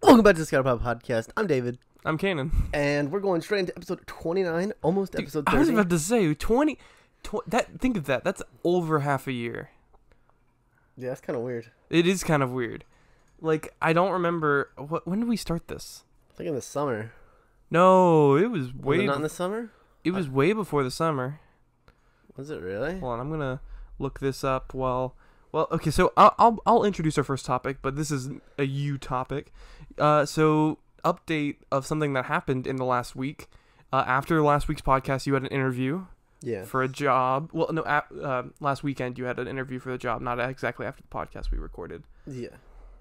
Welcome back to the Scatterpot podcast. I'm David. I'm Canaan. And we're going straight into episode 29, almost Dude, episode 30. I was about to say, 20 think of that. That's over half a year. Yeah, that's kind of weird. It is kind of weird. Like, I don't remember. When did we start this? I think in the summer. No, it was way... Was it not in the summer? It was way before the summer. Was it really? Hold on, I'm going to look this up while... Well, okay, so I'll introduce our first topic, but this is a you topic. So, update of something that happened in the last week. After last week's podcast, you had an interview. Yeah. For a job. Well, no, last weekend you had an interview for the job, not exactly after the podcast we recorded. Yeah.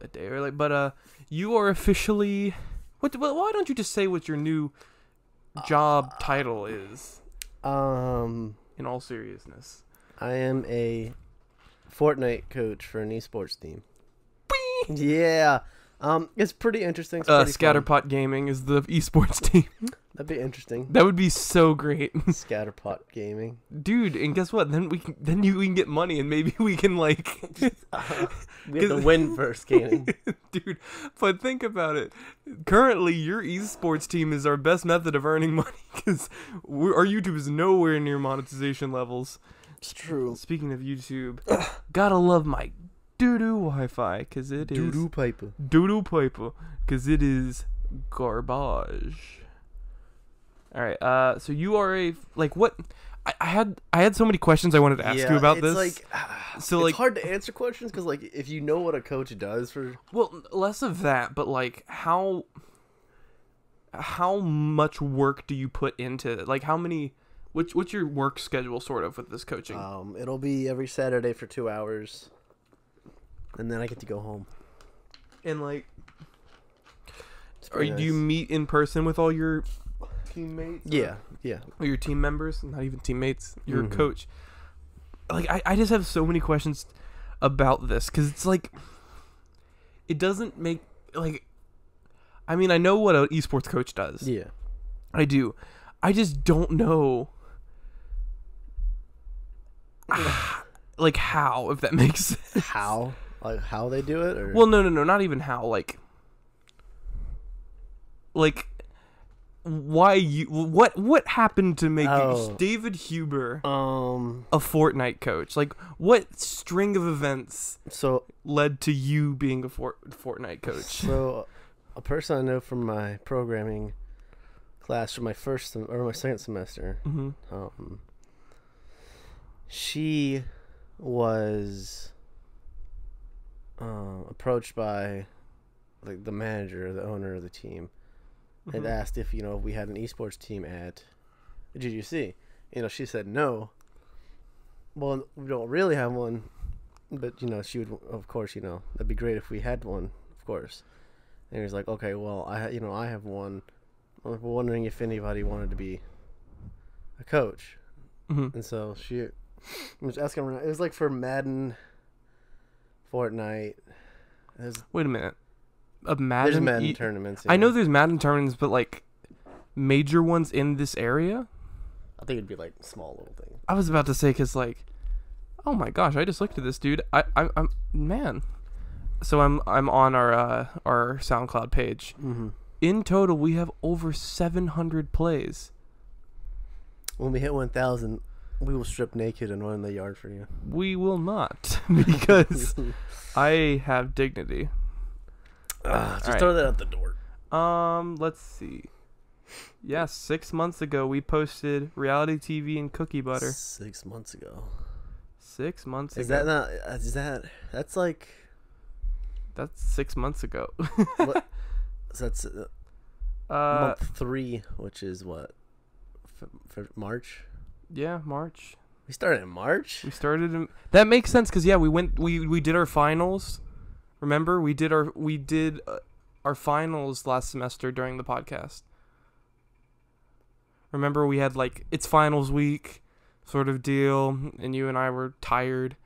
A day early. But you are officially... Why don't you just say what your new job title is? In all seriousness. I am a Fortnite coach for an esports team. Yeah. It's pretty interesting. It's pretty Scatterpot Gaming is the esports team. That'd be interesting. That would be so great. Scatterpot Gaming. Dude, and guess what? Then we can get money and maybe we can like we have to win first, Canaan. Dude, but think about it. Currently, your esports team is our best method of earning money because our YouTube is nowhere near monetization levels. It's true. Speaking of YouTube, gotta love my doo-doo Wi-Fi because it is Doo-doo paper. Doo-doo paper because it is garbage. All right. So you are what? I had so many questions I wanted to ask you about this. It's hard to answer questions because if you know what a coach does for. Well, less of that, but how much work do you put into it? Like how many? What's your work schedule sort of with this coaching? It'll be every Saturday for 2 hours, and then I get to go home. And do nice. you meet in person with all your teammates? Yeah. Or your team members, not even teammates. Your coach. I just have so many questions about this because it's it doesn't make I mean, I know what an esports coach does. Yeah, I do. I just don't know how, if that makes sense. How? How they do it? Or? Well, no, not even how. Why you? What happened to make David Huber a Fortnite coach? What string of events led to you being a Fortnite coach? So, a person I know from my programming class from my my second semester. She was approached by the manager, the owner of the team, and asked if we had an esports team at GGC. She said no. Well, we don't really have one, but she would, of course, that'd be great if we had one, of course. And he was like, okay, well, I have one. I was wondering if anybody wanted to be a coach. And so she was asking around. It was for Madden, Fortnite. Wait a minute. Madden? There's Madden tournaments. Yeah. I know there's Madden tournaments, but major ones in this area? I think it'd be small little things. I was about to say because oh my gosh, I just looked at this dude. I'm man. So I'm on our SoundCloud page. In total, we have over 700 plays. When we hit 1,000, we will strip naked and run in the yard for you. We will not, because I have dignity. Just throw that out the door. Let's see. Yeah, 6 months ago, we posted reality TV and cookie butter. 6 months ago. 6 months ago. Is that not... That's That's 6 months ago. What? So that's month 3, which is what? For March? Yeah, March. We started in March? We started in... That makes sense because we did our finals. Remember, we did our finals last semester during the podcast. Remember, we had it's finals week sort of deal, and you and I were tired.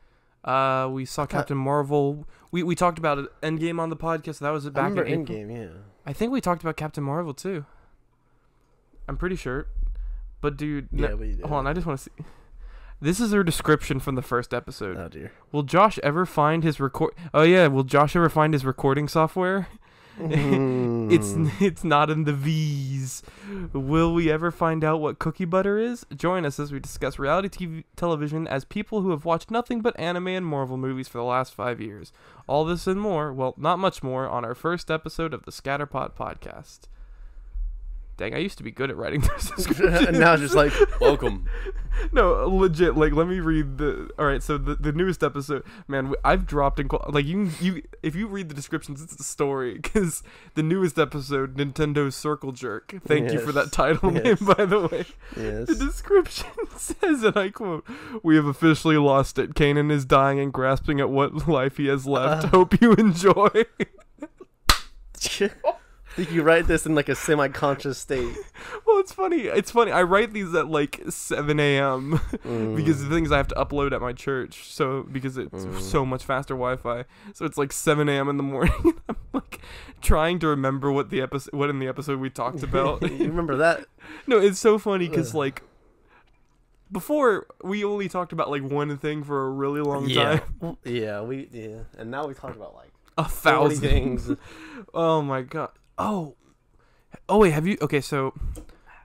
We saw Captain Marvel. We talked about it Endgame on the podcast. That was back in April. Endgame, yeah. I think we talked about Captain Marvel too. I'm pretty sure. But dude, hold on, I just want to see. This is her description from the first episode. Oh dear. Will Josh ever find his recording software? It's not in the V's. Will we ever find out what cookie butter is? Join us as we discuss reality television as people who have watched nothing but anime and Marvel movies for the last 5 years. All this and more, well, not much more, on our first episode of the Scatterpot podcast. Dang, I used to be good at writing those descriptions. And now it's just like, welcome. No, legit. Like, let me read the. All right, so the newest episode, man. I've dropped in like you. If you read the descriptions, it's a story. Because the newest episode, Nintendo's Circle Jerk. Thank you for that title name, by the way. Yes. The description says, and I quote: "We have officially lost it. Canaan is dying and grasping at what life he has left. Hope you enjoy." I think you write this in like a semi-conscious state. Well, it's funny. I write these at like 7 a.m. because the things I have to upload at my church. So because it's so much faster Wi-Fi. So it's like 7 a.m. in the morning. I'm like trying to remember what in the episode we talked about. You remember that? No, it's so funny because like before we only talked about like one thing for a really long time. Yeah, and now we talked about like 1,000 things. Oh my god. Oh wait, have you? Okay, so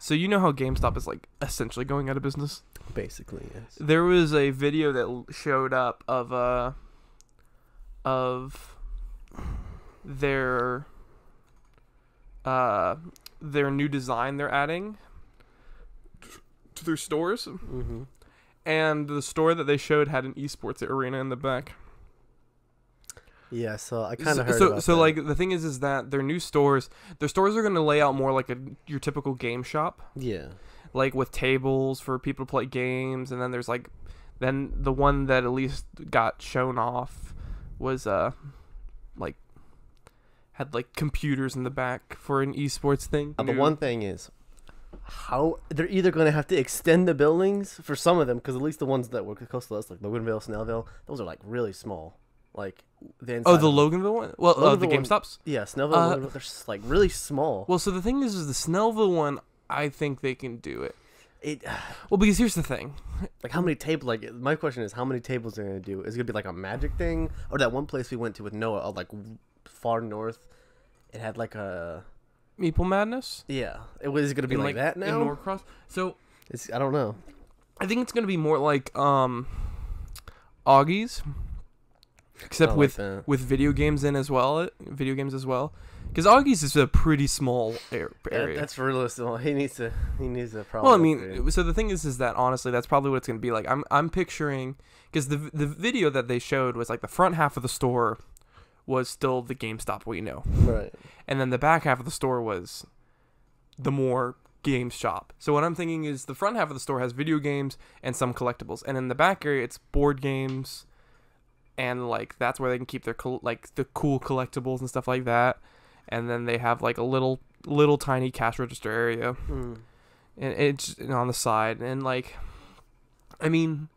you know how GameStop is like essentially going out of business? Basically, yes. There was a video that showed up of their new design they're adding to their stores, and the store that they showed had an esports arena in the back. Yeah, so I kind of heard about so that. like the thing is that their stores are going to lay out more like your typical game shop. Yeah. Like with tables for people to play games, and then there's like the one that at least got shown off was like had like computers in the back for an esports thing. The one thing is how they're either going to have to extend the buildings for some of them, because at least the ones that were close to us, like Loganville, Snellville, those are like really small. Like the Loganville one? Well, the GameStops? Yeah, Snellville, they're just like really small. Well, so the thing is the Snellville one, I think they can do it. Well, because here's the thing. Like how many tables, like my question is how many tables they're going to do? Is it going to be like a Magic thing? Or that one place we went to with Noah, like far north, it had like a... Meeple Madness? Yeah. Is it going to be like that now? In Norcross? So... I don't know. I think it's going to be more like Augie's. Except with video games as well. Because Augie's is a pretty small area. That's realistic. He needs a problem. Well, I mean, so the thing is that honestly, that's probably what it's going to be like. I'm picturing, because the video that they showed was like the front half of the store was still the GameStop we know, right? And then the back half of the store was the more games shop. So what I'm thinking is the front half of the store has video games and some collectibles, and in the back area it's board games. And like that's where they can keep their the cool collectibles and stuff like that, and then they have like a little tiny cash register area, and it's on the side. And like, I mean,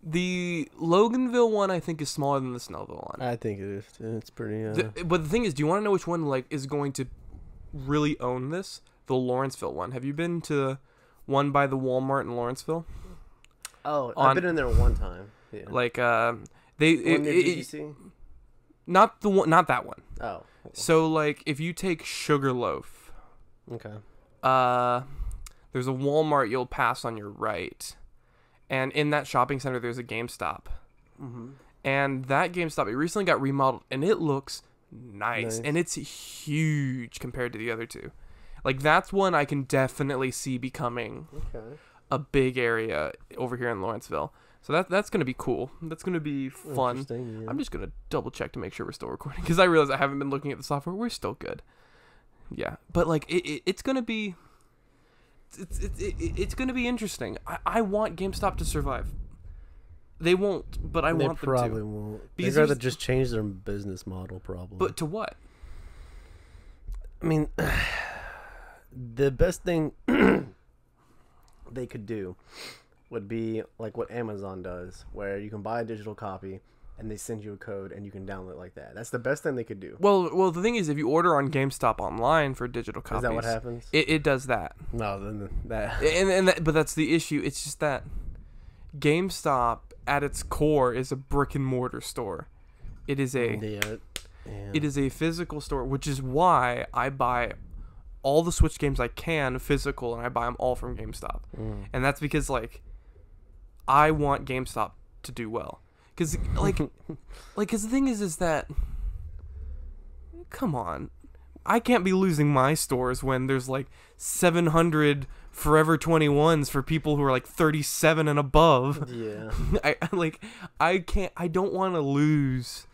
the Loganville one I think is smaller than the Snellville one. I think it is. It's pretty. But the thing is, do you want to know which one like is going to really own this? The Lawrenceville one. Have you been to one by the Walmart in Lawrenceville? Oh, I've been in there one time. Yeah. Like not that one. Oh. So like if you take Sugarloaf, okay. There's a Walmart you'll pass on your right, and in that shopping center there's a GameStop. And that GameStop, it recently got remodeled and it looks nice. And it's huge compared to the other two. Like that's one I can definitely see becoming a big area over here in Lawrenceville. So that's going to be cool. That's going to be fun. Yeah. I'm just going to double check to make sure we're still recording, because I realize I haven't been looking at the software. We're still good. Yeah. But like it's going to be it's going to be interesting. I want GameStop to survive. They won't, but I want them to. They probably won't. They'd rather just change their business model, probably. But to what? I mean, the best thing they could do would be like what Amazon does, where you can buy a digital copy and they send you a code and you can download it like that. That's the best thing they could do. Well, the thing is, if you order on GameStop online for digital copies, is that what happens? It does that. No, then that. But that's the issue. It's just that GameStop at its core is a brick and mortar store. It is a Yeah. It is a physical store, which is why I buy all the Switch games I can physical, and I buy them all from GameStop. And that's because, like, I want GameStop to do well. Because, cause the thing is that, come on. I can't be losing my stores when there's, like, 700 Forever 21s for people who are, like, 37 and above. Yeah. I don't want to lose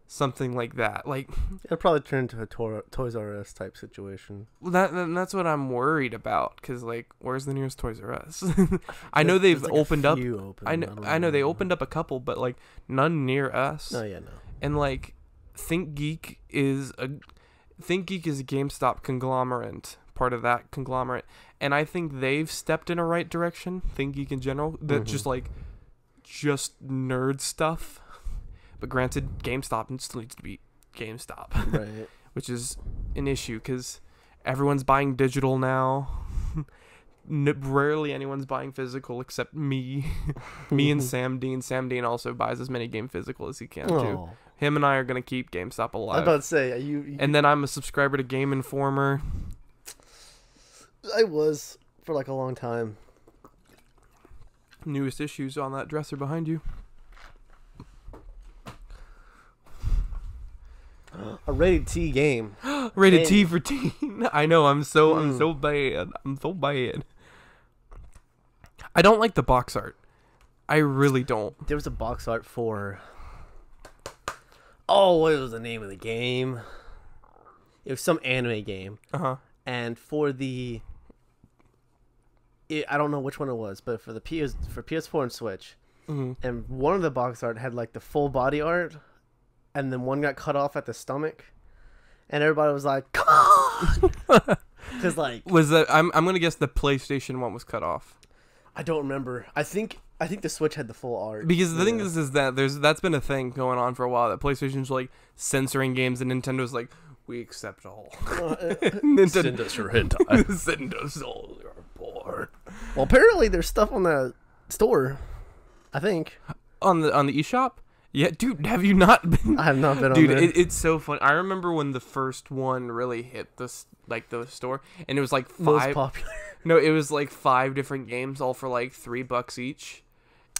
something like that. Like, it'll probably turn into a Toys R Us type situation. Well, that's what I'm worried about. Cause like, where's the nearest Toys R Us? I know they've like opened up. I know they opened up a couple, but like none near us. Oh yeah, no. And like, ThinkGeek is a GameStop conglomerate, part of that conglomerate, and I think they've stepped in a right direction. ThinkGeek in general, that just nerd stuff. But granted, GameStop still needs to be GameStop, Right. which is an issue because everyone's buying digital now. Rarely anyone's buying physical except me. Me and Sam Dean. Sam Dean also buys as many game physical as he can too. Him and I are gonna keep GameStop alive. I was about to say, you and then I'm a subscriber to Game Informer. I was for like a long time. Newest issues on that dresser behind you. A rated T game. Rated T for teen. I know. I'm so bad. I'm so bad. I don't like the box art. I really don't. There was a box art for. Oh, what was the name of the game? It was some anime game. And for the. I don't know which one it was, but for the PS4 and Switch, and one of the box art had like the full body art. And then one got cut off at the stomach, and everybody was like, "Come on!" Because like, was that? I'm gonna guess the PlayStation one was cut off. I don't remember. I think the Switch had the full art. Because the thing is that that's been a thing going on for a while. That PlayStation's like censoring games, and Nintendo's like, we accept all. Send us your hentai. Send us all your porn. Well, apparently there's stuff on the store. I think on the eShop. Yeah, dude, have you not been? I have not been on there. Dude, it's so fun. I remember when the first one really hit the store, and it was like 5. Most popular. No, it was like 5 different games, all for like $3 each,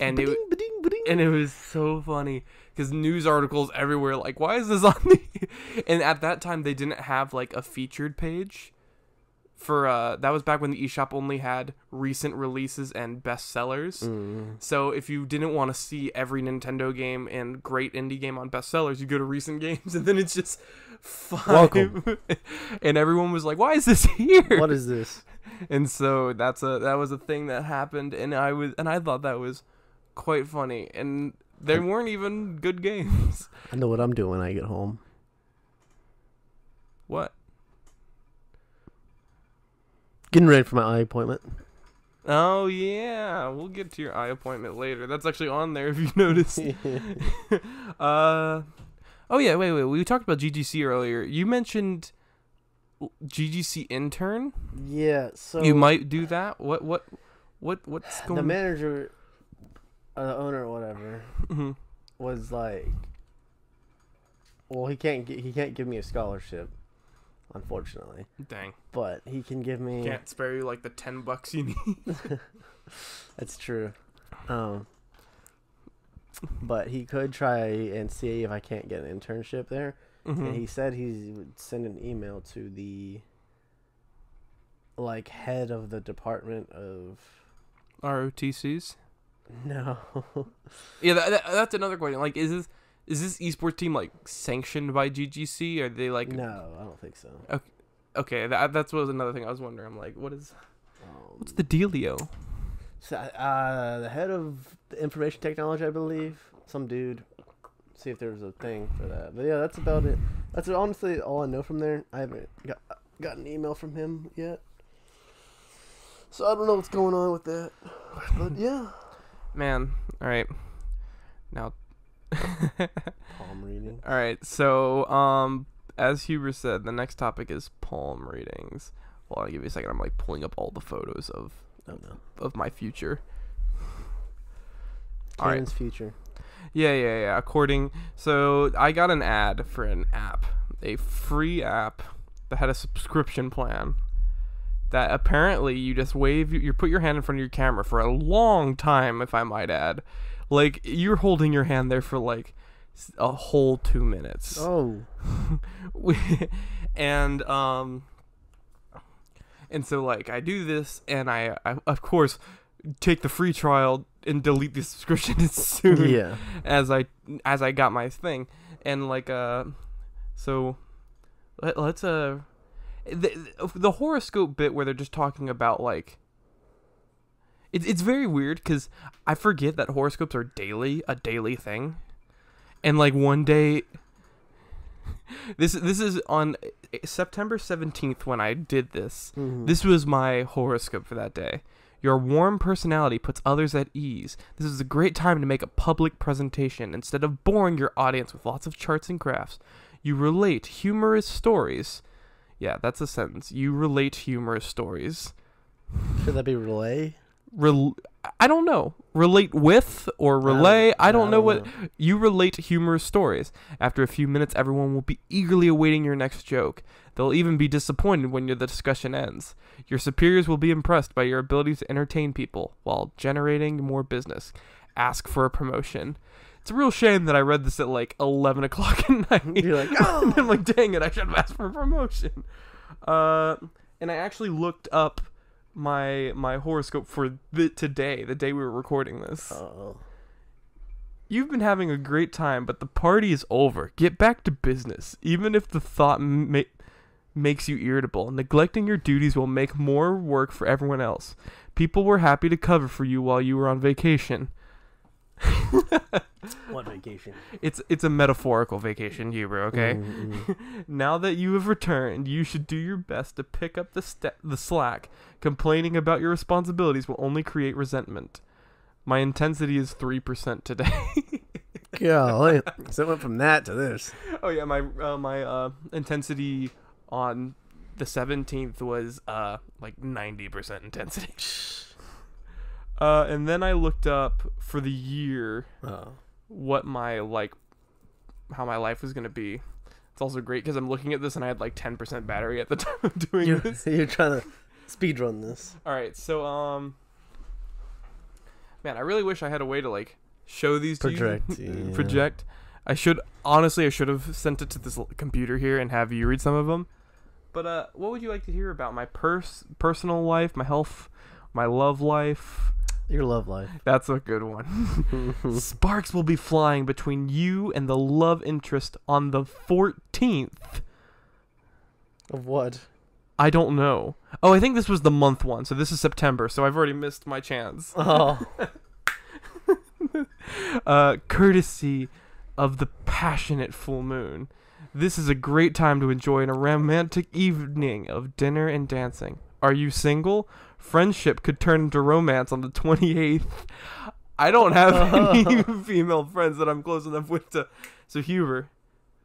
and it was so funny because news articles everywhere like, why is this on the? And at that time, they didn't have like a featured page. For that was back when the eShop only had recent releases and bestsellers. So if you didn't want to see every Nintendo game and great indie game on bestsellers, you go to recent games, and then it's just 5. Welcome. And everyone was like, "Why is this here? What is this?" And so that was a thing that happened, and I thought that was quite funny. And there weren't even good games. I know what I'm doing when I get home. What? Getting ready for my eye appointment. Oh yeah, we'll get to your eye appointment later. That's actually on there if you noticed. Oh yeah, wait. We talked about GGC earlier. You mentioned GGC intern. Yeah, so you might do that. What's going? The manager, or the owner, or whatever, was like, well, he can't give me a scholarship. Unfortunately. Dang. But he can give me. Can't spare you like the $10 you need. That's true. But he could try and see if I can't get an internship there. And he said he would send an email to the like head of the department of ROTCs. No. Yeah, that's another question. Like, is this esports team like sanctioned by GGC? Are they like? No, I don't think so. Okay, that's was another thing I was wondering. I'm like, what's the dealio? So, the head of the information technology, I believe, some dude. See if there's a thing for that. But yeah, that's about it. That's honestly all I know from there. I haven't got an email from him yet, so I don't know what's going on with that. But yeah, man. All right, now. Palm reading. All right, so as Huber said, the next topic is palm readings. Well, I'll give you a second. I'm like pulling up all the photos of my future. Canaan's future. Yeah. So I got an ad for an app, a free app that had a subscription plan. That apparently you just you put your hand in front of your camera for a long time, if I might add. Like, you're holding your hand there for like a whole 2 minutes. Oh. and so like I do this, and I of course take the free trial and delete the subscription as soon as I got my thing. And like so let's the horoscope bit where they're just talking about like it's very weird because I forget that horoscopes are a daily thing, and like one day this is on September 17th when I did this. This was my horoscope for that day. Your warm personality puts others at ease. This is a great time to make a public presentation. Instead of boring your audience with lots of charts and graphs, you relate humorous stories. Yeah, that's a sentence. You relate humorous stories. Should that be relay? I don't know. Relate with or relay? I don't know what. You relate humorous stories. After a few minutes, everyone will be eagerly awaiting your next joke. They'll even be disappointed when the discussion ends. Your superiors will be impressed by your ability to entertain people while generating more business. Ask for a promotion. It's a real shame that I read this at like 11 o'clock at night. You're like, oh! And I'm like, dang it, I should have asked for a promotion. And I actually looked up my horoscope for today, the day we were recording this. Oh. You've been having a great time, but the party is over. Get back to business. Even if the thought makes you irritable, neglecting your duties will make more work for everyone else. People were happy to cover for you while you were on vacation. What vacation? It's a metaphorical vacation, Huber, okay? Now that you have returned, you should do your best to pick up the slack. Complaining about your responsibilities will only create resentment. My intensity is 3% today. Golly. So it went from that to this. Oh yeah, my intensity on the 17th was like 90% intensity. And then I looked up for the year what how my life was gonna be. It's also great because I'm looking at this and I had like 10% battery at the time of doing this. You're trying to speed run this. All right, so man, I really wish I had a way to like show these to you. Project. I should have sent it to this computer here and have you read some of them. But what would you like to hear about? My personal life, my health, my love life. Your love life. That's a good one. Sparks will be flying between you and the love interest on the 14th. Of what? I don't know. Oh, I think this was the month one, so this is September, so I've already missed my chance. Oh. Courtesy of the passionate full moon. This is a great time to enjoy a romantic evening of dinner and dancing. Are you single? Friendship could turn into romance on the 28th. I don't have any female friends that I'm close enough with to... So, Huber.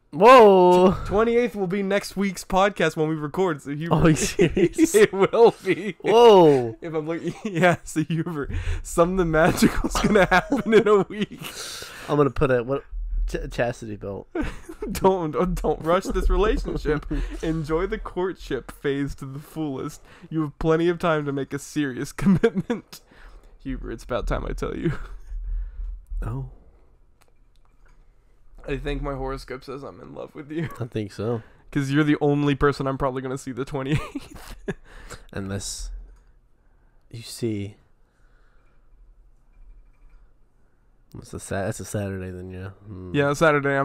Whoa! 28th will be next week's podcast when we record. So, Huber. Oh, are you serious? It will be. Whoa! If I'm looking... Yeah, so, Huber. Something magical's going to happen in a week. I'm going to put a... chastity belt. Don't rush this relationship. Enjoy the courtship phase to the fullest. You have plenty of time to make a serious commitment. Huber, it's about time I tell you. Oh. I think my horoscope says I'm in love with you. I think so. Because you're the only person I'm probably going to see the 28th. Unless you see... It's a Saturday then, yeah. Yeah, Saturday.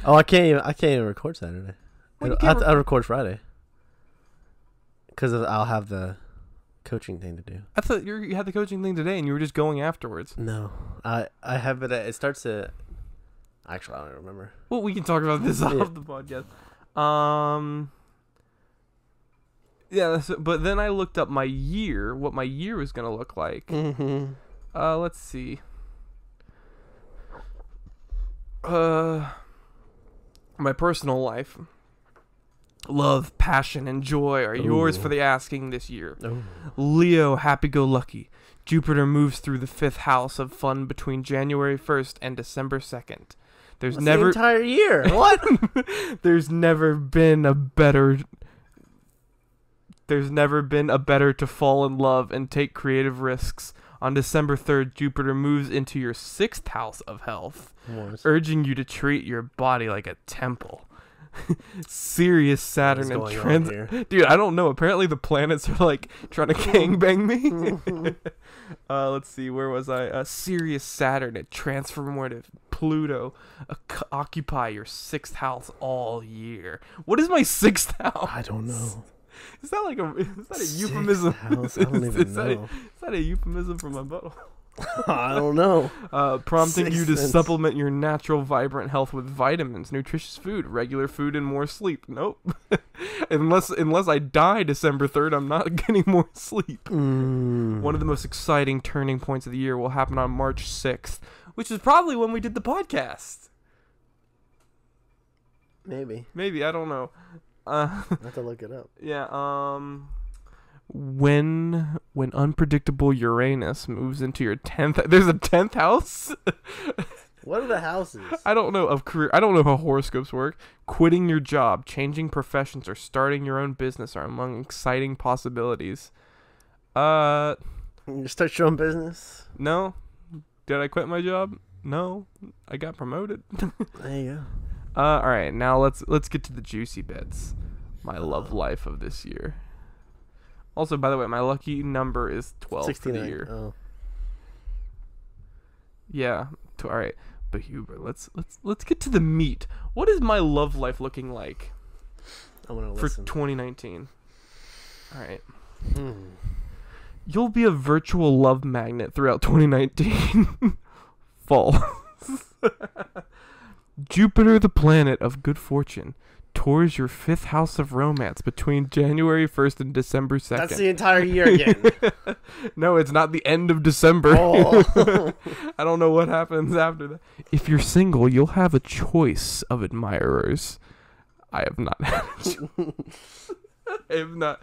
I can't even record Saturday. I'll record Friday. Because I'll have the coaching thing to do. I thought you had the coaching thing today and you were just going afterwards. No, I have it. It starts at. Actually, I don't remember. Well, we can talk about this off the podcast. Yeah, but then I looked up my year, what my year was gonna look like. Let's see. My personal life. Love, passion, and joy are yours for the asking this year. Oh. Leo, happy-go-lucky. Jupiter moves through the 5th house of fun between January 1st and December 2nd. There's That's never the entire year. What? There's never been a better to fall in love and take creative risks. On December 3rd, Jupiter moves into your 6th house of health, urging you to treat your body like a temple. Sirius, Saturn, and transit. Dude, I don't know. Apparently the planets are like trying to gangbang me. Let's see. Where was I? Sirius, Saturn, and transformative Pluto occupy your 6th house all year. What is my 6th house? I don't know. Is that a euphemism? House? I don't even know. Is that a euphemism for my butthole? I don't know. Prompting you to supplement your natural, vibrant health with vitamins, nutritious food, regular food, and more sleep. Nope. unless I die December 3rd, I'm not getting more sleep. One of the most exciting turning points of the year will happen on March 6th, which is probably when we did the podcast. Maybe, I don't know. I have to look it up. Yeah, when unpredictable Uranus moves into your 10th, there's a 10th house? What are the houses? I don't know of career. I don't know how horoscopes work. Quitting your job, changing professions, or starting your own business are among exciting possibilities. You start your own business? No. Did I quit my job? No. I got promoted. There you go. All right, now let's get to the juicy bits. My love life of this year. Also, by the way, my lucky number is 12 69. for the year. Oh. Yeah. All right, but Huber, let's get to the meat. What is my love life looking like for 2019? All right. You'll be a virtual love magnet throughout 2019. False. Jupiter, the planet of good fortune, tours your 5th house of romance between January 1st and December 2nd. That's the entire year again. No, it's not the end of December. Oh. I don't know what happens after that. If you're single, you'll have a choice of admirers. I have not had a choice. I have not.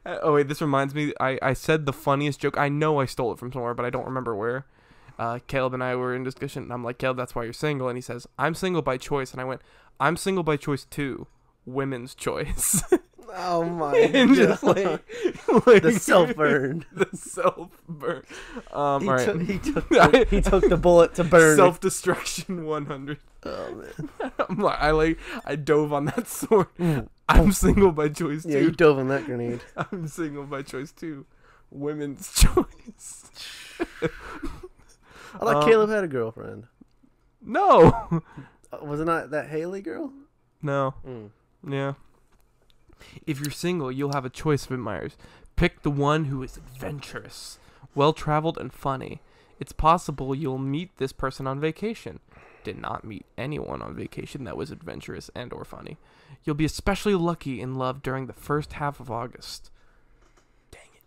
Oh, wait, this reminds me. I said the funniest joke. I know I stole it from somewhere, but I don't remember where. Caleb and I were in discussion, and I'm like, Caleb, that's why you're single. And he says, I'm single by choice. And I went, I'm single by choice too. Women's choice. Oh my and god. Just the self-burn. The self-burn. All right. He took the bullet to burn. Self-destruction 100. Oh man. I dove on that sword. I'm single by choice too. Yeah, you dove on that grenade. I'm single by choice too. Women's choice. I thought Caleb had a girlfriend. No. Was it not that Haley girl? No. Yeah. If you're single, you'll have a choice of admirers. Pick the one who is adventurous, well-traveled, and funny. It's possible you'll meet this person on vacation. Did not meet anyone on vacation that was adventurous and or funny. You'll be especially lucky in love during the first half of August.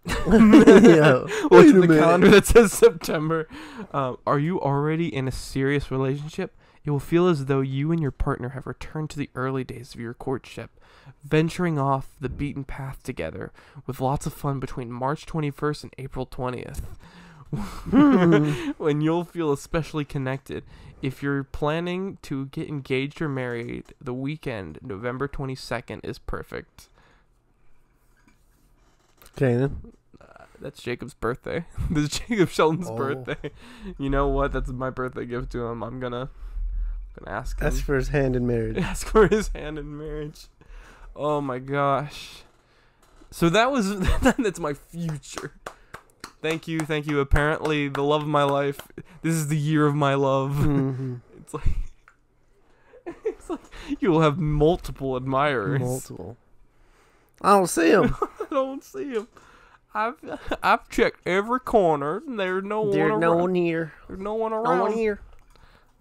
Yeah. Look at the calendar that says September. Are you already in a serious relationship? It will feel as though you and your partner have returned to the early days of your courtship, venturing off the beaten path together with lots of fun between March 21st and April 20th. When you'll feel especially connected. If you're planning to get engaged or married, the weekend, November 22nd, is perfect. Canaan. That's Jacob's birthday. This is Jacob Sheldon's birthday. You know what? That's my birthday gift to him. I'm gonna ask him. Ask for his hand in marriage. Ask for his hand in marriage. Oh my gosh. So that's my future. Thank you. Apparently, the love of my life. This is the year of my love. Mm-hmm. It's like you will have multiple admirers. Multiple. I don't see him. I don't see him. I've checked every corner. There's no one around. No one here. There's no one around. No one here.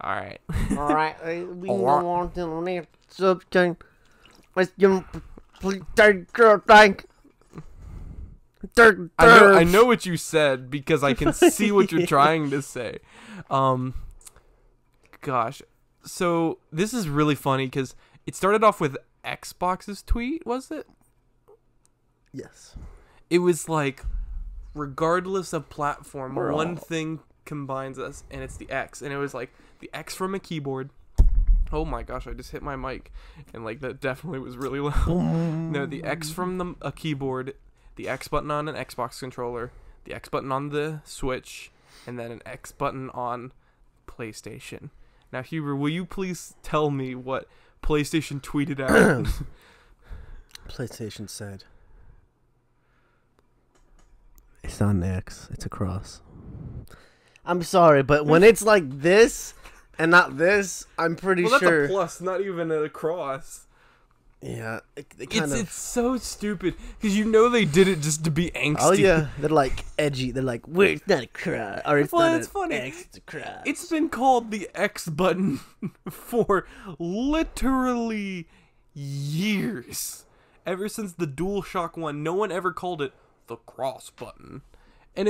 All right. All right. We go on to the next subject. Let's give him please take your thing. I know what you said because I can see what you're trying to say. Gosh. So this is really funny because it started off with Xbox's tweet, was it? Yes. It was like, regardless of platform, We're one all- thing combines us, and it's the X. And it was like the X from a keyboard. Oh my gosh, I just hit my mic, and like that definitely was really loud. No, the X from a keyboard, the X button on an Xbox controller, the X button on the Switch, and then an X button on PlayStation. Now, Huber, will you please tell me what PlayStation tweeted out? PlayStation said, "It's not an X, it's a cross." I'm sorry, but when it's like this and not this, I'm pretty Well, that's sure. a plus, not even a cross. Yeah, they kind of. It's so stupid because you know they did it just to be angsty. Oh yeah, they're like edgy. They're like, "Wait, it's not a cross, or it's Well, not it's an funny. X, it's a cross." It's been called the X button for literally years. Ever since the DualShock 1, no one ever called it the cross button. And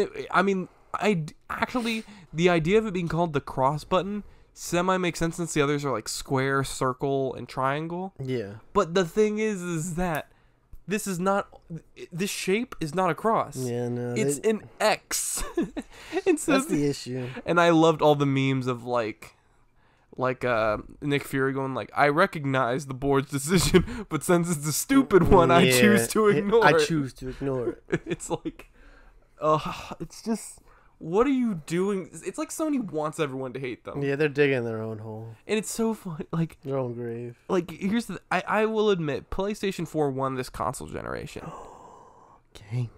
the idea of it being called the cross button semi makes sense since the others are like square, circle, and triangle. Yeah. But the thing is that this shape is not a cross. Yeah, no. It's an X. And so That's the issue. And I loved all the memes of like Nick Fury going like, "I recognize the board's decision, but since it's a stupid one, I choose to ignore it." I choose to ignore it. It's like, it's just, what are you doing? It's like Sony wants everyone to hate them. Yeah, they're digging their own hole, And it's so fun. Like, their own grave. like here's the, I will admit, PlayStation 4 won this console generation. Kane.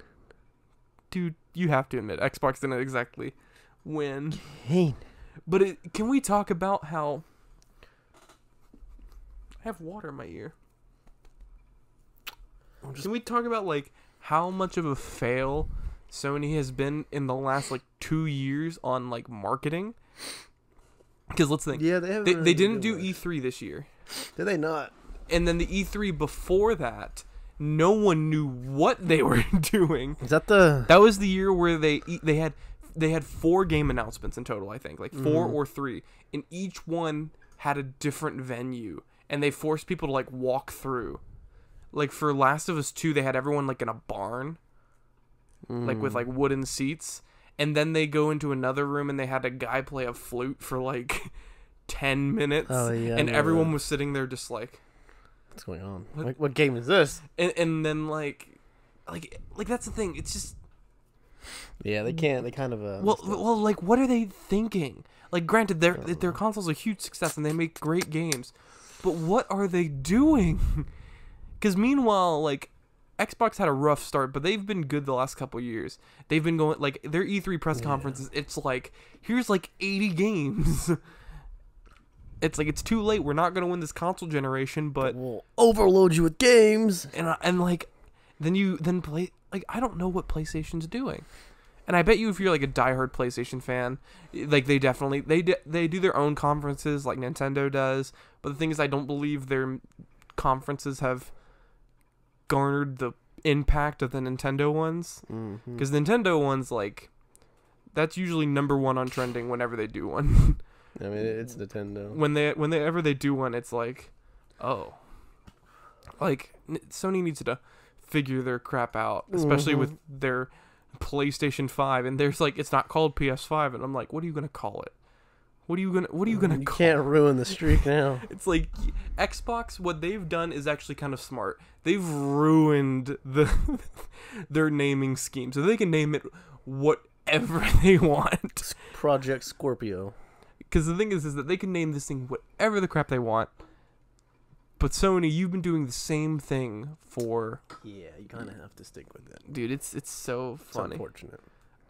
Dude, you have to admit, Xbox didn't exactly win. Kane. But can we talk about how... I have water in my ear. Can we talk about, like, how much of a fail Sony has been in the last, like, 2 years on, like, marketing? Because let's think. Yeah, they haven't. They really didn't been do doing E3 this year. much. Did they not? And then the E3 before that, no one knew what they were doing. Is that the? That was the year where they had 4 game announcements in total, I think, like 4 or 3, and each one had a different venue, and they forced people to like walk through. Like for Last of Us 2, they had everyone like in a barn, like with like wooden seats, and then they go into another room and they had a guy play a flute for like 10 minutes, Oh, yeah, I and know everyone that. was sitting there just like, What's going on? What game is this? and then like that's the thing. It's just. Yeah, they can't. They kind of. Well, like, what are they thinking? Like, granted, their console's a huge success and they make great games, but what are they doing? Because meanwhile, like, Xbox had a rough start, but they've been good the last couple years. They've been going, like, their E3 press conferences, it's like, here's like 80 games. It's like, it's too late. We're not going to win this console generation, but... We'll overload you with games. And like, then play... Like, I don't know what PlayStation's doing. And I bet you if you're like a diehard PlayStation fan, like they definitely they do their own conferences like Nintendo does. But the thing is, I don't believe their conferences have garnered the impact of the Nintendo ones. Because Nintendo ones, like, that's usually #1 on trending whenever they do one. I mean, it's Nintendo. Whenever they do one, it's like, oh, like Sony needs to figure their crap out, especially with their PlayStation 5, and there's like, it's not called PS5, and I'm like, what are you gonna call it? What are you gonna call You can't ruin the streak now. It's like Xbox, what they've done is actually kind of smart. They've ruined their naming scheme, so they can name it whatever they want. Project Scorpio. Because the thing is that they can name this thing whatever the crap they want. But Sony, you've been doing the same thing for... Yeah, you kind of have to stick with it. Dude, it's so funny. It's unfortunate.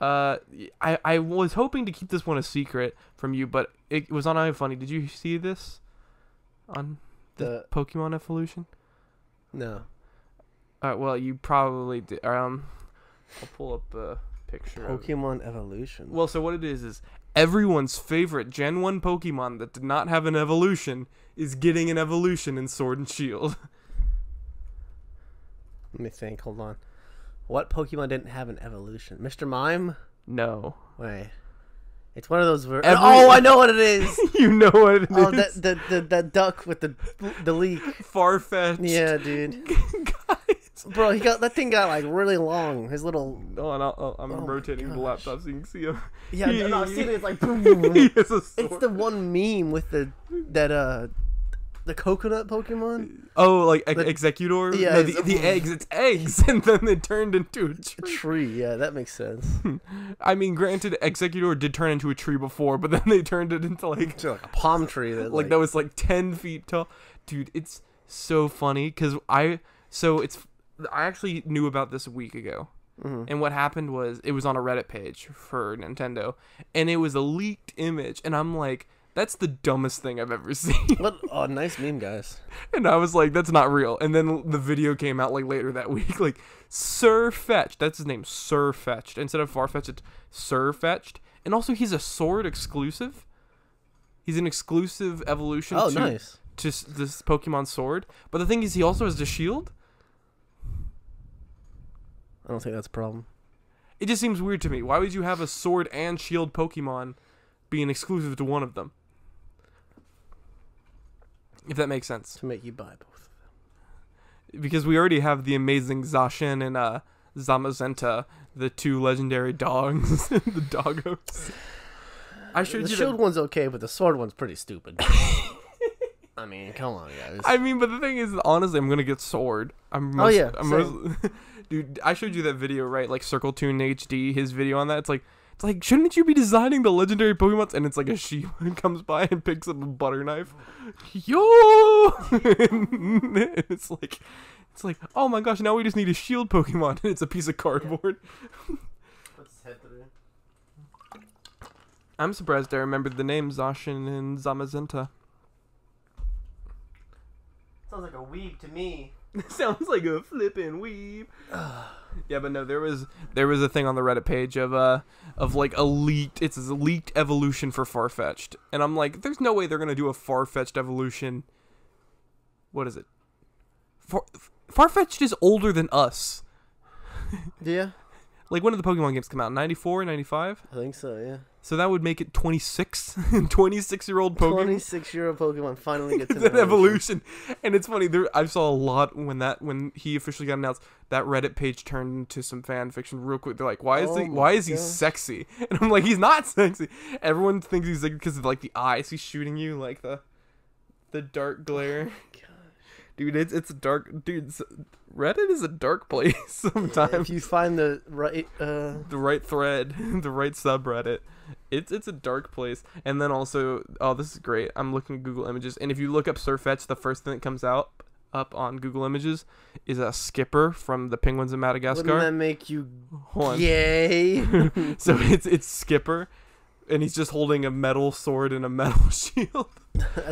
I was hoping to keep this one a secret from you, but it was on iFunny. Did you see this? On the Pokemon evolution? No. Well, you probably did. I'll pull up a picture. Pokemon evolution. Well, so what it is everyone's favorite Gen 1 Pokemon that did not have an evolution is getting an evolution in Sword and Shield. Let me think. Hold on. What Pokemon didn't have an evolution? Mr. Mime? No. Wait. It's one of those. Oh, I know what it is. You know what it is. Oh, that duck with the leak. Far-fetched. Yeah, dude. Guys. Bro, that thing got like really long. His little. Oh, and I'm rotating the laptop so you can see him. Yeah, no, I've seen it. It's like. It's the one meme with the coconut Pokemon. Oh, like Executor? Yeah, no, the eggs. It's eggs, and then they turned into a tree. A tree, yeah, that makes sense. I mean, granted, Executor did turn into a tree before, but then they turned it into like a palm tree that that was like 10 feet tall. Dude, it's so funny because I actually knew about this a week ago. Mm-hmm. And what happened was it was on a Reddit page for Nintendo, and it was a leaked image, and I'm like, that's the dumbest thing I've ever seen. What? Oh, nice meme, guys. And I was like, that's not real. And then the video came out like later that week, like Sir Fetched. That's his name, Sir Fetched. Instead of Farfetched, it's Sir Fetched. And also, he's a sword exclusive. He's an exclusive evolution. Oh, nice. To this Pokemon sword. But the thing is, he also has the shield. I don't think that's a problem. It just seems weird to me. Why would you have a sword and shield Pokemon being exclusive to one of them? If that makes sense. To make you buy both of them. Because we already have the amazing Zacian and Zamazenta, the two legendary dogs, the doggos. I showed the shield one's okay, but the sword one's pretty stupid. I mean, come on, guys. I mean, but the thing is, honestly, I'm gonna get sword. Dude, I showed you that video, right? Like Circle Tune HD, his video on that. It's like, shouldn't you be designing the legendary Pokemon? And it's like a sheep comes by and picks up a butter knife. Yo! it's like, oh my gosh, now we just need a shield Pokemon, and it's a piece of cardboard. What's his head through? I'm surprised I remembered the names Zacian and Zamazenta. Sounds like a weeb to me. Sounds like a flippin' weeb. Yeah, but no, there was a thing on the Reddit page of like a leaked evolution for Farfetch'd, and I'm like, there's no way they're gonna do a Farfetch'd evolution. What is it? Farfetch'd is older than us. Yeah. Like, when did the Pokemon games come out? 94, 95? I think so, yeah. So that would make it 26? 26-year-old Pokemon? 26-year-old Pokemon finally gets an evolution. And it's funny, I saw a lot when he officially got announced, that Reddit page turned into some fan fiction real quick. They're like, why is he sexy? And I'm like, he's not sexy. Everyone thinks he's like, because of like the eyes he's shooting you, like the dark glare. Dude, it's a dark... Dude, Reddit is a dark place sometimes. If you find the right thread, the right subreddit, it's a dark place. And then also, oh, this is great. I'm looking at Google Images, and if you look up Surfetch, the first thing that comes up on Google Images is a Skipper from the Penguins of Madagascar. Wouldn't that make you gay? So it's Skipper, and he's just holding a metal sword and a metal shield.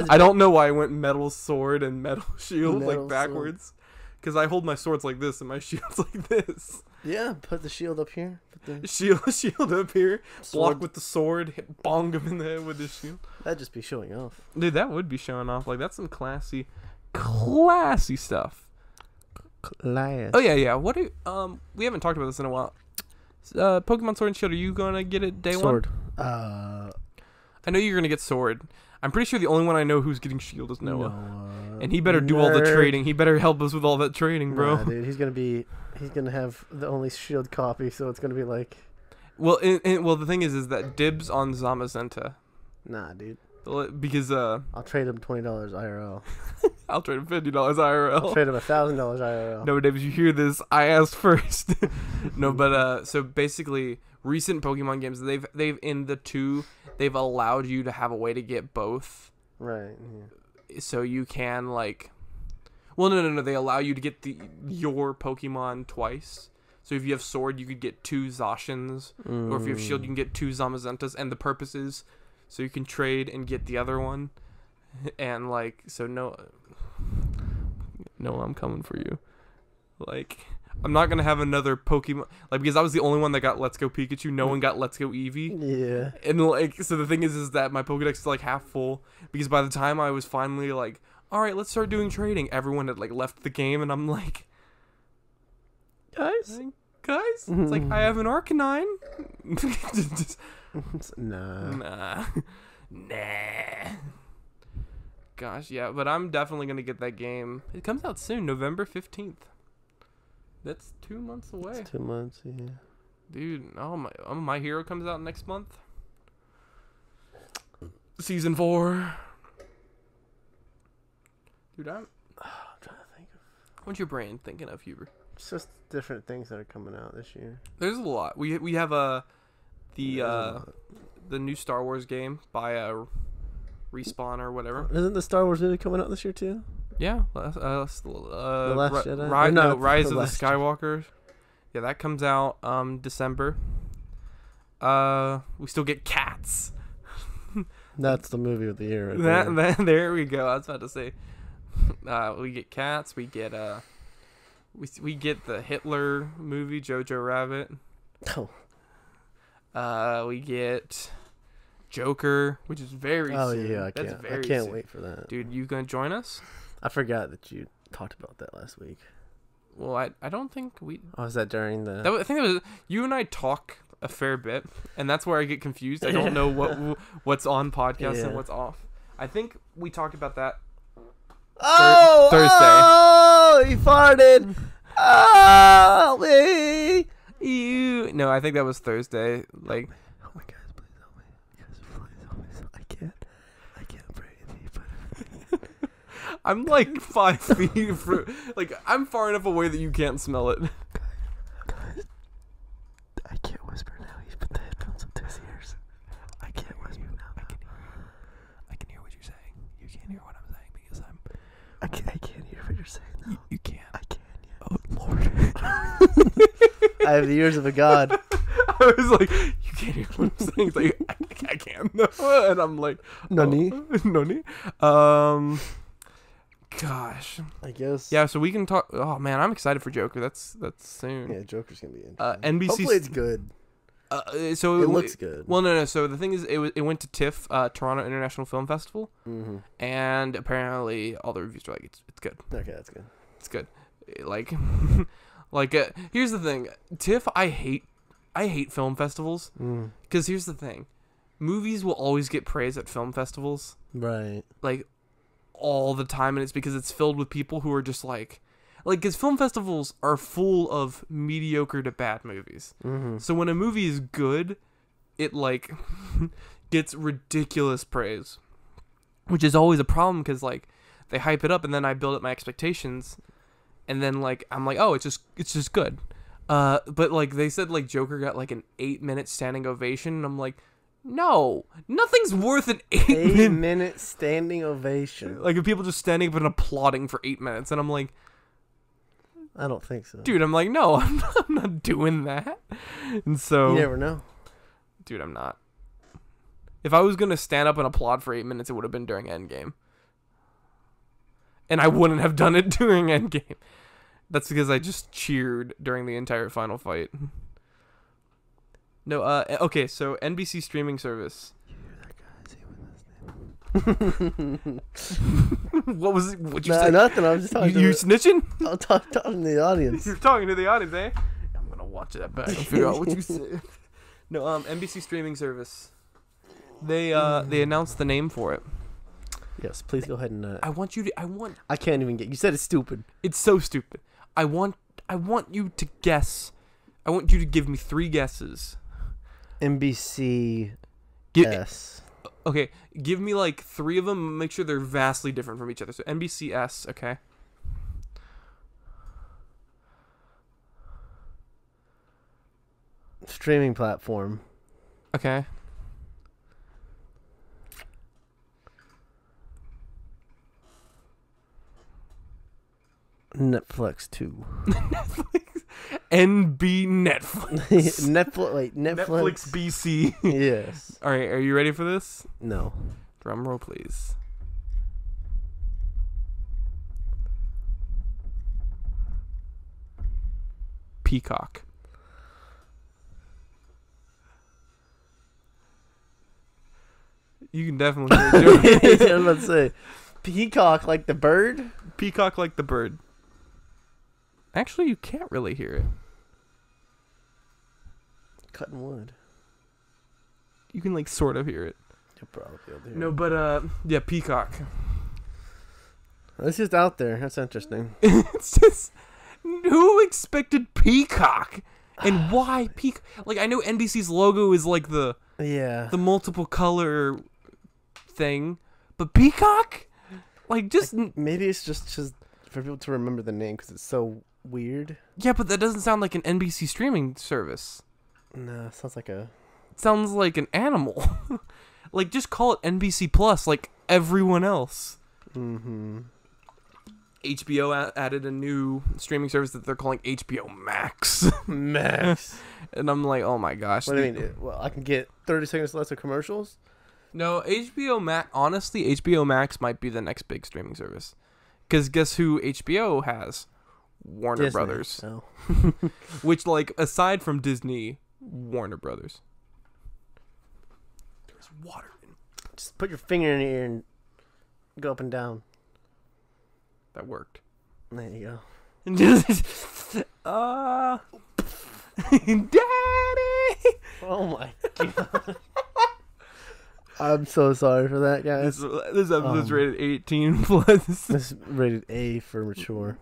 I don't know why I went metal sword and metal shield like backwards. Because I hold my swords like this and my shield's like this. Yeah, put the shield up here. Put the shield up here. Sword. Block with the sword. Hit bong him in the head with the shield. That'd just be showing off. Dude, that would be showing off. Like, that's some classy stuff. Class. Oh yeah. What do we haven't talked about this in a while. Pokemon Sword and Shield, are you gonna get it day one? I know you're gonna get Sword. I'm pretty sure the only one I know who's getting Shield is Noah. And he better do all the trading. He better help us with all that trading, bro. Nah, dude, he's gonna have the only Shield copy, so it's gonna be like. Well, the thing is that dibs on Zamazenta. Nah, dude. Because I'll trade him $20 IRL. I'll trade him $50 IRL. I'll trade him $1,000 IRL. No, Dave, you hear this? I asked first. No, but so basically, recent Pokemon games, they've allowed you to have a way to get both. Right. Yeah. So you can like, well, no. They allow you to get your Pokemon twice. So if you have Sword, you could get 2 Zacians, or if you have Shield, you can get 2 Zamazentas. And the purpose is so you can trade and get the other one. And like, so no, I'm coming for you. Like, I'm not gonna have another Pokemon, like, because I was the only one that got Let's Go Pikachu. No one got Let's Go Eevee. Yeah. And like, so the thing is that my Pokedex is like half full, because by the time I was finally like, all right, let's start doing trading, everyone had like left the game, and I'm like, guys, it's like, I have an Arcanine. Nah. Nah. Gosh, yeah, but I'm definitely gonna get that game. It comes out soon, November 15th. That's 2 months away. It's 2 months, yeah. Dude, My Hero comes out next month. Season 4. Dude, I'm trying to think of. What's your brain thinking of, Huber? It's just different things that are coming out this year. There's a lot. We have the new Star Wars game by Respawn or whatever. Isn't the Star Wars movie coming out this year too? Yeah, The Last Jedi? Rise of the Last Skywalkers. Yeah, that comes out December. We still get Cats. That's the movie of the year. Right there we go. I was about to say. We get Cats. We get we get the Hitler movie, Jojo Rabbit. Oh. We get Joker, which is very soon. Oh yeah, I can't soon. wait for that. Dude, you gonna join us? I forgot that you talked about that last week. Well, I don't think we. Oh, was that during the? I think it was you and I talk a fair bit, and that's where I get confused. I don't know what's on podcast and what's off. I think we talked about that. Oh, Thursday. Oh, he farted. Oh, me. You. No, I think that was Thursday. Like. Oh my guys, please help me. Guys, please help me. I can't breathe. I'm like 5 feet from. Like I'm far enough away that you can't smell it. Guys, I can't whisper now. He's put the headphones up to his ears. I can't whisper now. I can hear what you're saying. You can't hear what I'm saying because I can't hear what you're saying. Though. You can't. I can. Yeah. Oh Lord. I have the ears of a god. I was like, you can't hear what I'm saying. It's like, I can't. And I'm like, Nani? Nani? Gosh. I guess. Yeah, so we can talk. Oh, man, I'm excited for Joker. That's soon. Yeah, Joker's going to be interesting. NBC. Hopefully it's good. So it looks good. Well, no. So the thing is, it went to TIFF, Toronto International Film Festival. Mm-hmm. And apparently all the reviews are like, it's good. Okay, that's good. It's good. Like, here's the thing. TIFF, I hate film festivals. Because here's the thing. Movies will always get praise at film festivals. Right. Like, all the time. And it's because it's filled with people who are just like, because film festivals are full of mediocre to bad movies. Mm-hmm. So when a movie is good, it, like, gets ridiculous praise. Which is always a problem because, like, they hype it up and then I build up my expectations. And then, like, I'm like, oh, it's just good. But, like, they said, like, Joker got, like, an 8-minute standing ovation. And I'm like, no, nothing's worth an 8-minute standing ovation. Like, if people just standing up and applauding for 8 minutes. And I'm like, I don't think so. dude, I'm like, no, I'm not doing that. And so. You never know. Dude, I'm not. If I was going to stand up and applaud for 8 minutes, it would have been during Endgame. And I wouldn't have done it during Endgame. That's because I just cheered during the entire final fight. No, okay, so NBC streaming service. You hear that guy? Say his name. What was it? What'd you say? Nothing. I was just talking You snitching? I'm talking to the audience. You're talking to the audience, eh? I'm going to watch that back and figure out what you said. No, NBC streaming service. They announced the name for it. Yes, please go ahead and. I can't even get. You said it's stupid. It's so stupid. I want you to guess. I want you to give me 3 guesses. NBC. S. Okay, give me like 3 of them. Make sure they're vastly different from each other. So NBC S. Okay. Streaming platform. Okay. Netflix 2. NB Netflix. Netflix BC. Yes. All right, are you ready for this? No. Drum roll, please. Peacock. You can definitely hear it. I was about to say. Peacock like the bird? Peacock like the bird. Actually, you can't really hear it. Cutting wood. You can like sort of hear it. You'll probably be able to hear No, but yeah, Peacock. It's just out there. That's interesting. It's just who expected Peacock, and why Peacock? Like I know NBC's logo is like the multiple color thing, but Peacock, like just maybe it's just for people to remember the name because it's so weird. Yeah, but that doesn't sound like an NBC streaming service. No, it sounds like an animal. Like just call it NBC Plus, like everyone else. Mm-hmm. HBO added a new streaming service that they're calling HBO Max. Max. And I'm like, oh my gosh. What do you mean? Well, I can get 30 seconds less of commercials? No, HBO Max. Honestly, HBO Max might be the next big streaming service. Because guess who HBO has? Warner Disney. Brothers. Oh. Which, like, aside from Disney, Warner Brothers. There's water in. Just put your finger in your ear and go up and down. That worked. There you go. Daddy! Oh my god. I'm so sorry for that, guys. This episode's rated 18 plus. This is rated A for mature.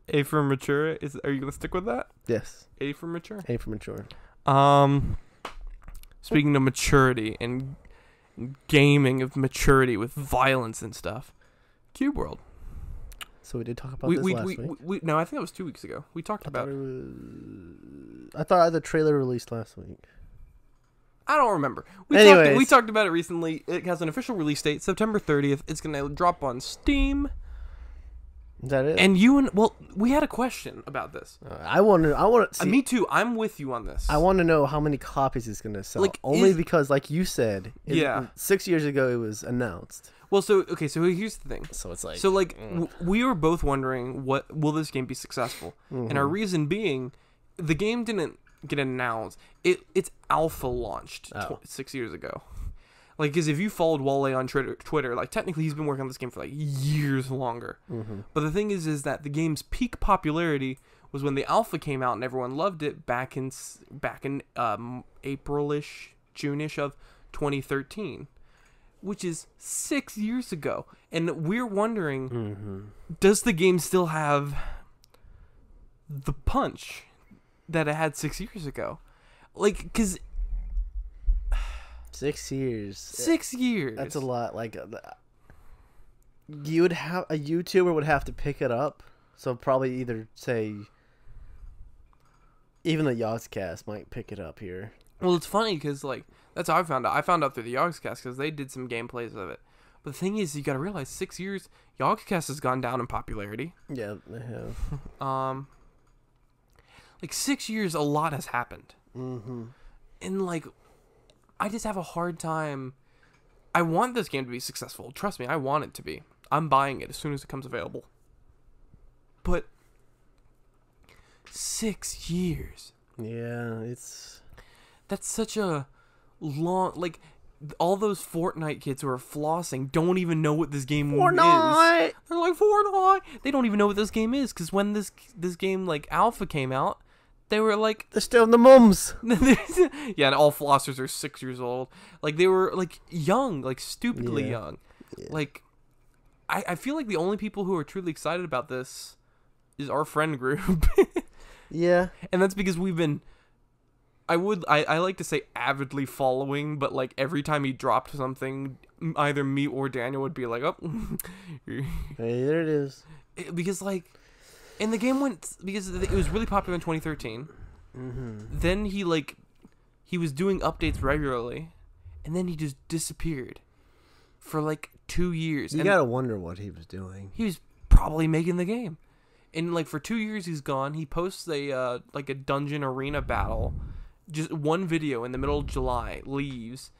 A for mature? Are you gonna stick with that? Yes. A for mature? A for mature. Speaking of maturity and gaming of maturity with violence and stuff, Cube World. So we did talk about this last week. No, I think it was 2 weeks ago. We talked about it. I thought the trailer released last week. I don't remember. We talked about it recently. It has an official release date, September 30th. It's going to drop on Steam. Is that it? And we had a question about this. I want to see. Me too. I'm with you on this. I want to know how many copies it's going to sell. Because, like you said, 6 years ago it was announced. Well, so here's the thing. So it's like... So, like, we were both wondering, will this game be successful? Mm-hmm. And our reason being, the game didn't get announced. It's alpha launched 6 years ago. Like, because if you followed Wale on Twitter, like, technically he's been working on this game for, like, years longer. Mm-hmm. But the thing is that the game's peak popularity was when the alpha came out and everyone loved it back in April-ish, June-ish of 2013. Which is 6 years ago. And we're wondering, does the game still have the punch that it had 6 years ago? Like, because... 6 years. 6 years. That's a lot. Like, you would have... A YouTuber would have to pick it up. So probably either, say... Even the Yogscast might pick it up here. Well, it's funny because, like... That's how I found out. I found out through the Yogscast because they did some gameplays of it. But the thing is, you got to realize 6 years, Yogscast has gone down in popularity. Yeah, they have. Like 6 years, a lot has happened. Mm-hmm. And like, I just have a hard time. I want this game to be successful. Trust me, I want it to be. I'm buying it as soon as it comes available. But 6 years. Yeah, that's such a long, like, all those Fortnite kids who are flossing don't even know what this game is. Fortnite! They're like, Fortnite! They don't even know what this game is, because when this game, like, alpha came out, they were like... They're still in the mums! Yeah, and all flossers are 6 years old. Like, they were, like, young, like, stupidly young. Yeah. Like, I feel like the only people who are truly excited about this is our friend group. Yeah. And that's because we've been... I like to say avidly following, but like every time he dropped something, either me or Daniel would be like, "Oh, hey, there it is." Because like, and the game because it was really popular in 2013. Mm-hmm. Then he was doing updates regularly, and then he just disappeared for like 2 years. You gotta wonder what he was doing. He was probably making the game, and like for 2 years he's gone. He posts a dungeon arena battle. Just one video in the middle of July, leaves,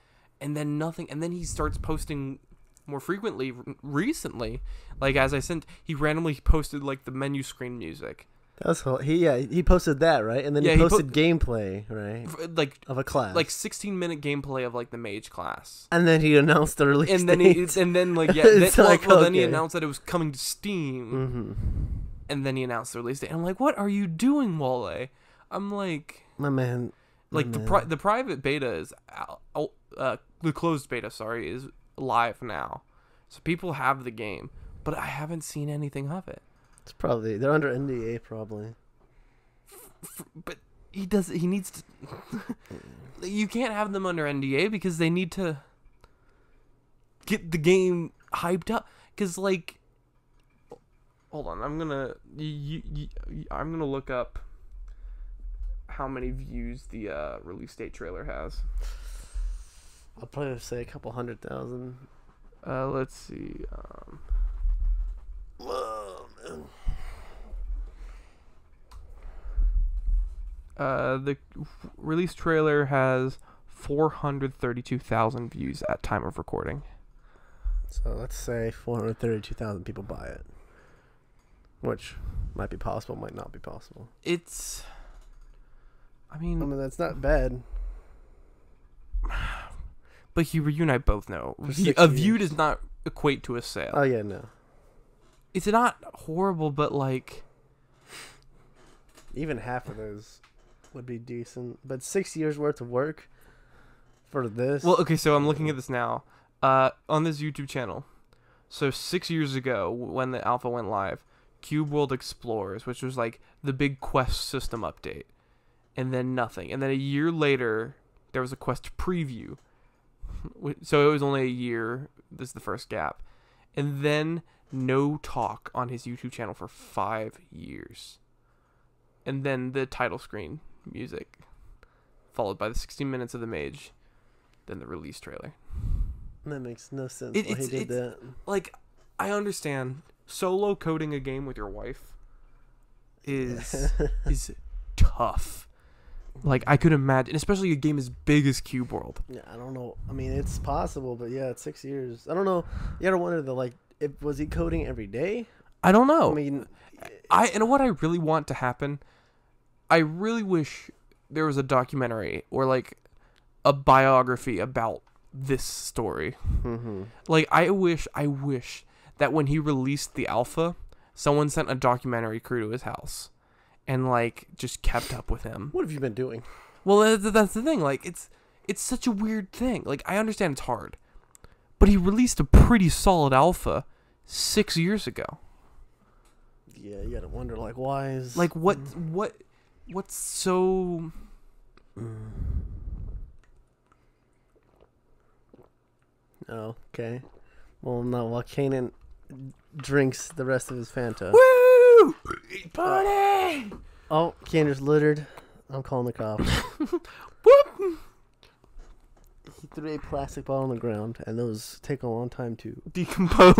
and then nothing. And then he starts posting more frequently recently. Like, as I sent, he randomly posted, like, the menu screen music. That's he posted that, right? And then he posted gameplay, right? Like, of a class. Like, 16-minute gameplay of, like, the mage class. And then he announced the release date. Then he announced that it was coming to Steam. Mm-hmm. And then he announced the release date. And I'm like, what are you doing, Wale? I'm like... My man... Like the private beta is the closed beta, sorry, is live now, so people have the game, but I haven't seen anything of it. It's probably they're under NDA probably. But he needs to. You can't have them under NDA because they need to get the game hyped up. Because like, hold on, I'm gonna look up how many views the release date trailer has. I'll probably say a couple 100,000. Let's see. Oh, man. The release trailer has 432,000 views at time of recording. So let's say 432,000 people buy it, which might be possible, might not be possible. I mean that's not bad. But you and I both know a view does not equate to a sale. Oh yeah, no. It's not horrible, but like even half of those would be decent. But 6 years worth of work for this. Well, okay, so I'm looking at this now on this YouTube channel. So 6 years ago, when the alpha went live, Cube World Explorers, which was like the big Quest system update, and then nothing. And then a year later, there was a Quest preview. So it was only a year. This is the first gap. And then no talk on his YouTube channel for 5 years. And then the title screen music, followed by the 60 minutes of the mage, then the release trailer. That makes no sense why he did that. Like, I understand solo coding a game with your wife is tough. Like, I could imagine, especially a game as big as Cube World. Yeah, I don't know. I mean, it's possible, but yeah, it's 6 years. I don't know. You ever wonder was he coding every day? I don't know. I mean, and what I really want to happen, I really wish there was a documentary or like a biography about this story. Mm-hmm. Like, I wish that when he released the alpha, someone sent a documentary crew to his house and like just kept up with him. What have you been doing? Well, that's the thing. Like, it's such a weird thing. Like, I understand it's hard, but he released a pretty solid alpha 6 years ago. Yeah, you gotta wonder, like, why is... Like, what's so... Oh, okay. Well, no, while Canaan drinks the rest of his Fanta. Woo! Party! Oh, Canaan just littered. I'm calling the cops. Whoop! He threw a plastic bottle on the ground, and those take a long time to decompose.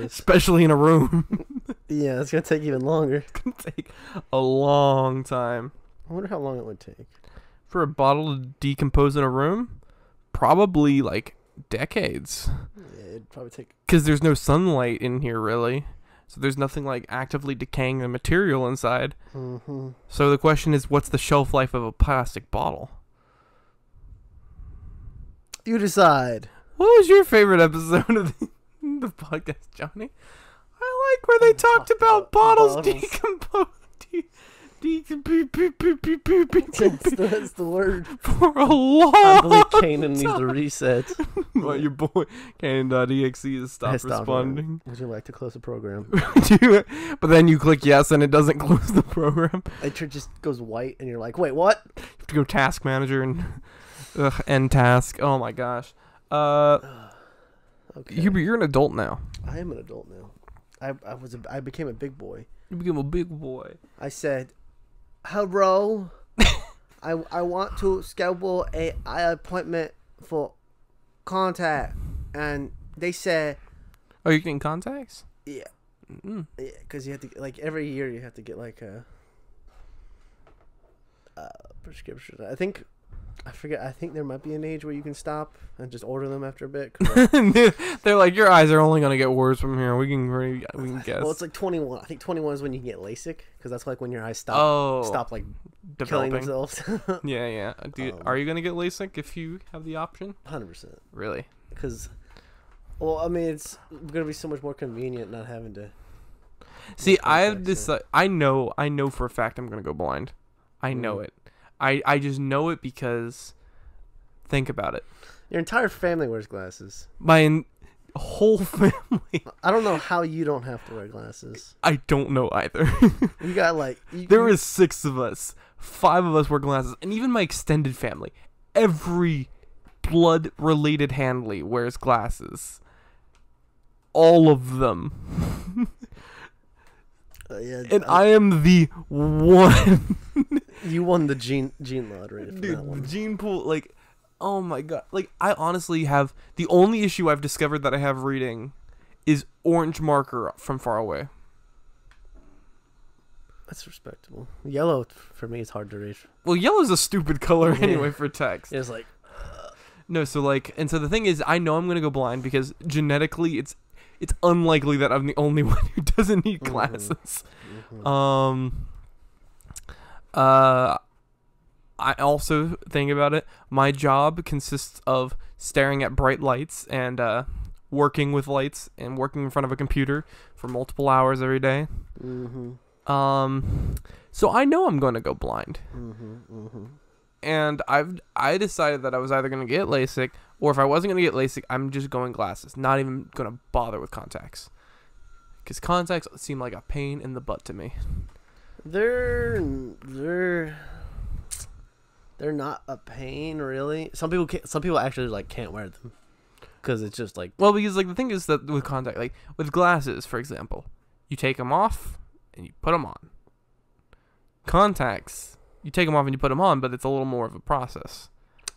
Especially in a room. Yeah, it's going to take even longer. It's going to take a long time. I wonder how long it would take. For a bottle to decompose in a room? Probably, like, decades. Yeah, it'd probably take... Because there's no sunlight in here, really. So there's nothing, like, actively decaying the material inside. Mm-hmm. So the question is, what's the shelf life of a plastic bottle? You decide. What was your favorite episode of the podcast, Johnny? I like where they talked about bottles decomposing. That's the word. For a long I believe Canaan needs a reset. Well, your boy Canaan.exe has stopped responding. Would you like to close the program? But then you click yes and it doesn't close the program. It just goes white and you're like, wait, what? You have to go task manager and end task. Oh my gosh. Okay. You're an adult now. I am an adult now. I became a big boy. You became a big boy. I said, hello. I want to schedule a appointment for contact, and they said, "Oh, you're getting contacts?" Yeah, mm-hmm. Yeah, because you have to every year you have to get a prescription. I forget. I think there might be an age where you can stop and just order them after a bit. They're like, your eyes are only gonna get worse from here. We can guess. Well, it's like 21. I think 21 is when you can get LASIK, because that's like when your eyes stop killing themselves. Yeah. Dude, are you gonna get LASIK if you have the option? 100%. Really? Because, well, I mean, it's gonna be so much more convenient not having to. See, I have this. I know for a fact I'm gonna go blind. I know it. I just know it because think about it. Your entire family wears glasses. My whole family. I don't know how you don't have to wear glasses. I don't know either. You got there is 6 of us. 5 of us wear glasses, and even my extended family. Every blood-related family wears glasses. All of them. Yeah, and I am the one. You won the gene lottery for Dude, that one. The gene pool, like, oh my god. Like, I honestly have, the only issue I've discovered that I have reading is orange marker from far away. That's respectable. Yellow, for me, is hard to read. Well, yellow's a stupid color anyway for text. It's like... No, so like, and so the thing is, I know I'm gonna go blind because genetically, it's unlikely that I'm the only one who doesn't need glasses. I also think about it. My job consists of staring at bright lights and working with lights and working in front of a computer for multiple hours every day. So I know I'm going to go blind. And I decided that I was either going to get LASIK, or if I wasn't going to get LASIK, I'm just going glasses. Not even going to bother with contacts. Because contacts seem like a pain in the butt to me. They're not a pain, really. Some people actually like can't wear them because it's just like... Well, because like the thing is that with contact, like with glasses, for example, you take them off and you put them on. Contacts, you take them off and you put them on, but it's a little more of a process.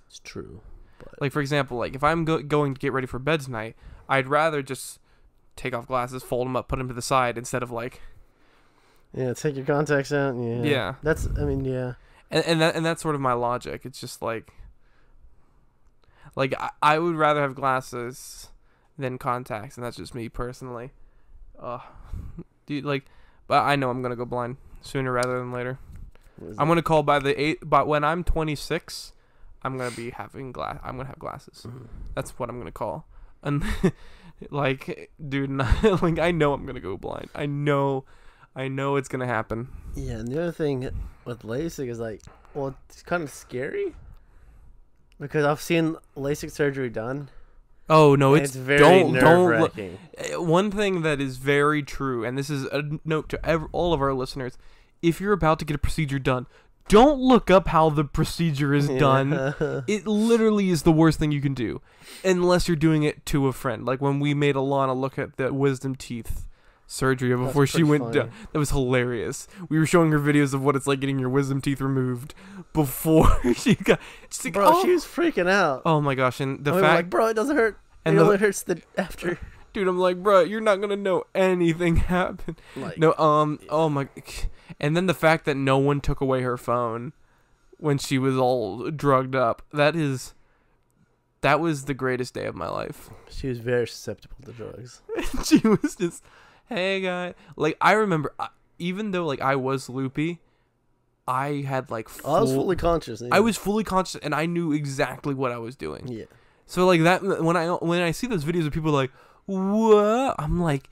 It's true. But... Like, for example, like if I'm going to get ready for bed tonight, I'd rather just take off glasses, fold them up, put them to the side instead of like... Yeah, take your contacts out. Yeah. That's, I mean, yeah. And that's sort of my logic. It's just like I would rather have glasses than contacts, and that's just me personally. Dude, like, but I know I'm gonna go blind sooner rather than later. I'm gonna call but when I'm 26, I'm gonna have glasses. That's what I'm gonna call. And like, dude, like I know I'm gonna go blind. I know it's gonna happen. Yeah, and the other thing with LASIK is like, well, it's kind of scary because I've seen LASIK surgery done. Oh no, it's very nerve-wracking. One thing that is very true, and this is a note to all of our listeners: if you're about to get a procedure done, don't look up how the procedure is done. It literally is the worst thing you can do, unless you're doing it to a friend. Like when we made Alana look at the wisdom teeth surgery before she went down. That was hilarious. We were showing her videos of what it's like getting your wisdom teeth removed before she got... She's like, bro, she was freaking out. Oh my gosh, and the fact... fact... like, bro, it doesn't hurt. It only hurts after. Dude, I'm like, bro, you're not gonna know anything happened. Like, no, oh my... And then the fact that no one took away her phone when she was all drugged up. That was the greatest day of my life. She was very susceptible to drugs. She was just... Hey guy, like I remember, even though like I was loopy, I had like I was fully conscious. I was fully conscious, and I knew exactly what I was doing. Yeah. So like that when I see those videos of people like, what? I'm like,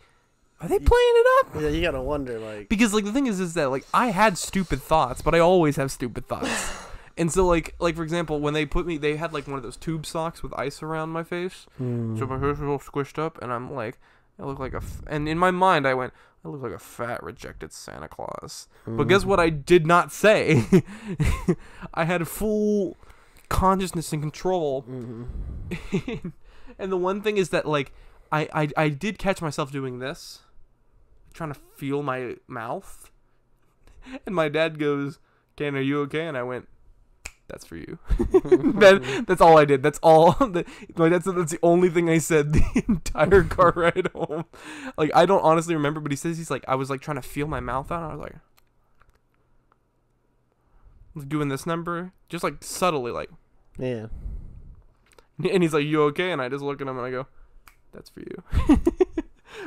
are they playing it up? Yeah, you gotta wonder like because like the thing is that like I had stupid thoughts, but I always have stupid thoughts. And so like for example, when they had like one of those tube socks with ice around my face, so my face was all squished up, and I'm like. I look like and in my mind I went, I look like a fat rejected Santa Claus. But guess what I did not say? I had full consciousness and control. And the one thing is that like I did catch myself doing this, trying to feel my mouth. And my dad goes, "Ken, are you okay?" And I went, "That's for you." That's all I did. That's all. That's the only thing I said the entire car ride home. Like I don't honestly remember, but he says he's like I was like trying to feel my mouth out. And I was like doing this number, just like subtly, like yeah. And he's like, "You okay?" And I just look at him and I go, "That's for you."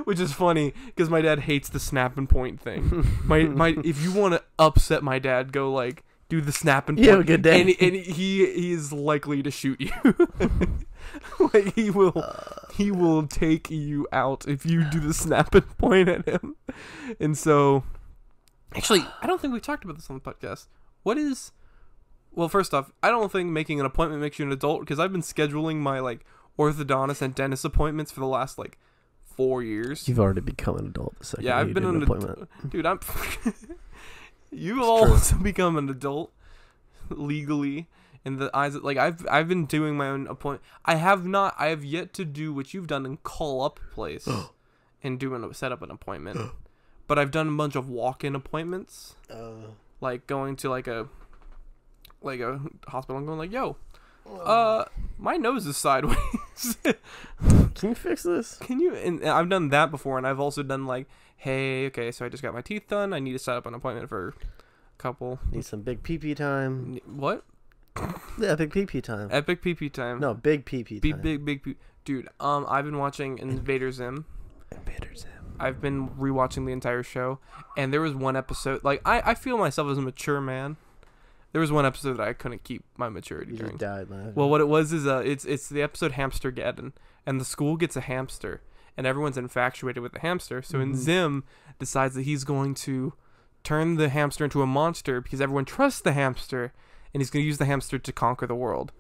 Which is funny because my dad hates the snap and point thing. my if you want to upset my dad, go like. Do the snap and point. You have a good day. And he is likely to shoot you. Like he will take you out if you do the snap and point at him. And so, actually, I don't think we talked about this on the podcast. Well, first off, I don't think making an appointment makes you an adult because I've been scheduling my like orthodontist and dentist appointments for the last like 4 years. You've already become an adult. The second Yeah, I've you been did an appointment. Dude, I'm. You've It's also become an adult legally in the eyes of, like I've been doing my own appointment. I have yet to do what you've done and call up a place and set up an appointment. But I've done a bunch of walk-in appointments. Like going to like a hospital and going like, yo, my nose is sideways. Can you fix this? Can you? And I've done that before, and I've also done like, hey, okay, so I just got my teeth done. I need to set up an appointment for a couple. Need some big pee-pee time. What? Yeah, big pee-pee time. Epic pee-pee time. No, big pee-pee time. Big pee. Dude, I've been watching Invader Zim. I've been rewatching the entire show, and there was one episode, like, I feel myself as a mature man. There was one episode that I couldn't keep my maturity You during. died laughing. Well, what it was is it's the episode Hamstergeddon, and the school gets a hamster, and everyone's infatuated with the hamster. So in Zim decides that he's going to turn the hamster into a monster because everyone trusts the hamster, and he's going to use the hamster to conquer the world.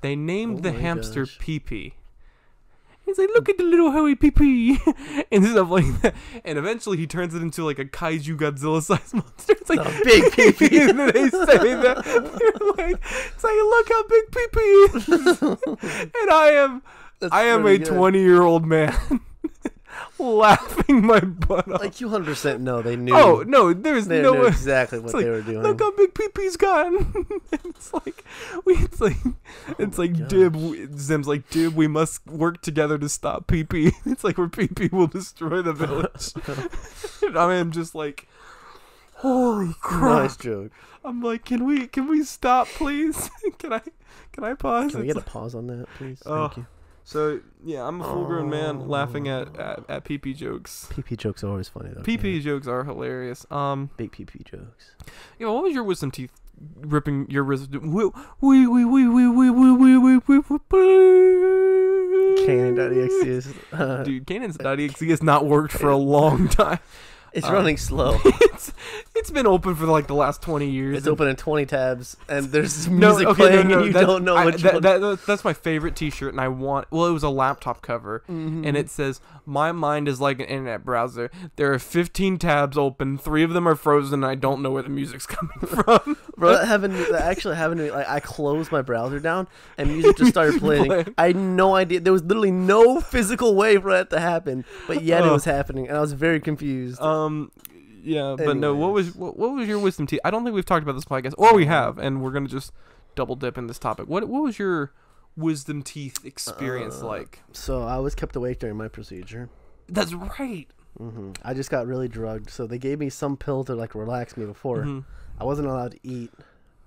They named the hamster Pee-Pee. He's like, look at the little hairy pee-pee, and stuff like that. And eventually he turns it into like a kaiju Godzilla-sized monster. It's like, a big pee-pee. And then they say that. They're like, it's like, look how big pee-pee is. And I am a 20-year-old man laughing my butt off. Like, you 100% know they knew. Oh, no, there's they no knew way. exactly what they were doing. Look how big pee-pee's gotten. It's like, Dib, Zim's like, Dib, we must work together to stop pee-pee. It's like where pee-pee will destroy the village. And I am just like, holy crap. Nice joke. I'm like, can we stop, please? Can I pause? Can we get a pause on that, please? Thank you. So, yeah, I'm a full-grown man laughing at pee-pee jokes. Pee-pee jokes are always funny, though. Pee-pee jokes are hilarious. Big pee-pee jokes. Yeah, what was your wisdom teeth ripping your wisdom? Canaan.exe is... Dude, Canaan.exe has not worked for a long time. It's running slow. It's been open for like the last 20 years. It's open in 20 tabs, and there's music playing, and you don't know which one. That's my favorite T-shirt, and it was a laptop cover, and it says, "My mind is like an internet browser. There are 15 tabs open. 3 of them are frozen, and I don't know where the music's coming from." Bro, that actually happened to me. Like, I closed my browser down, and music just started playing. I had no idea. There was literally no physical way for that to happen, but yet it was happening, and I was very confused. Yeah, but no. What was your wisdom teeth? I don't think we've talked about this podcast, or we have, and we're gonna just double dip in this topic. What was your wisdom teeth experience like? So I was kept awake during my procedure. That's right. I just got really drugged, so they gave me some pill to like relax me before. I wasn't allowed to eat.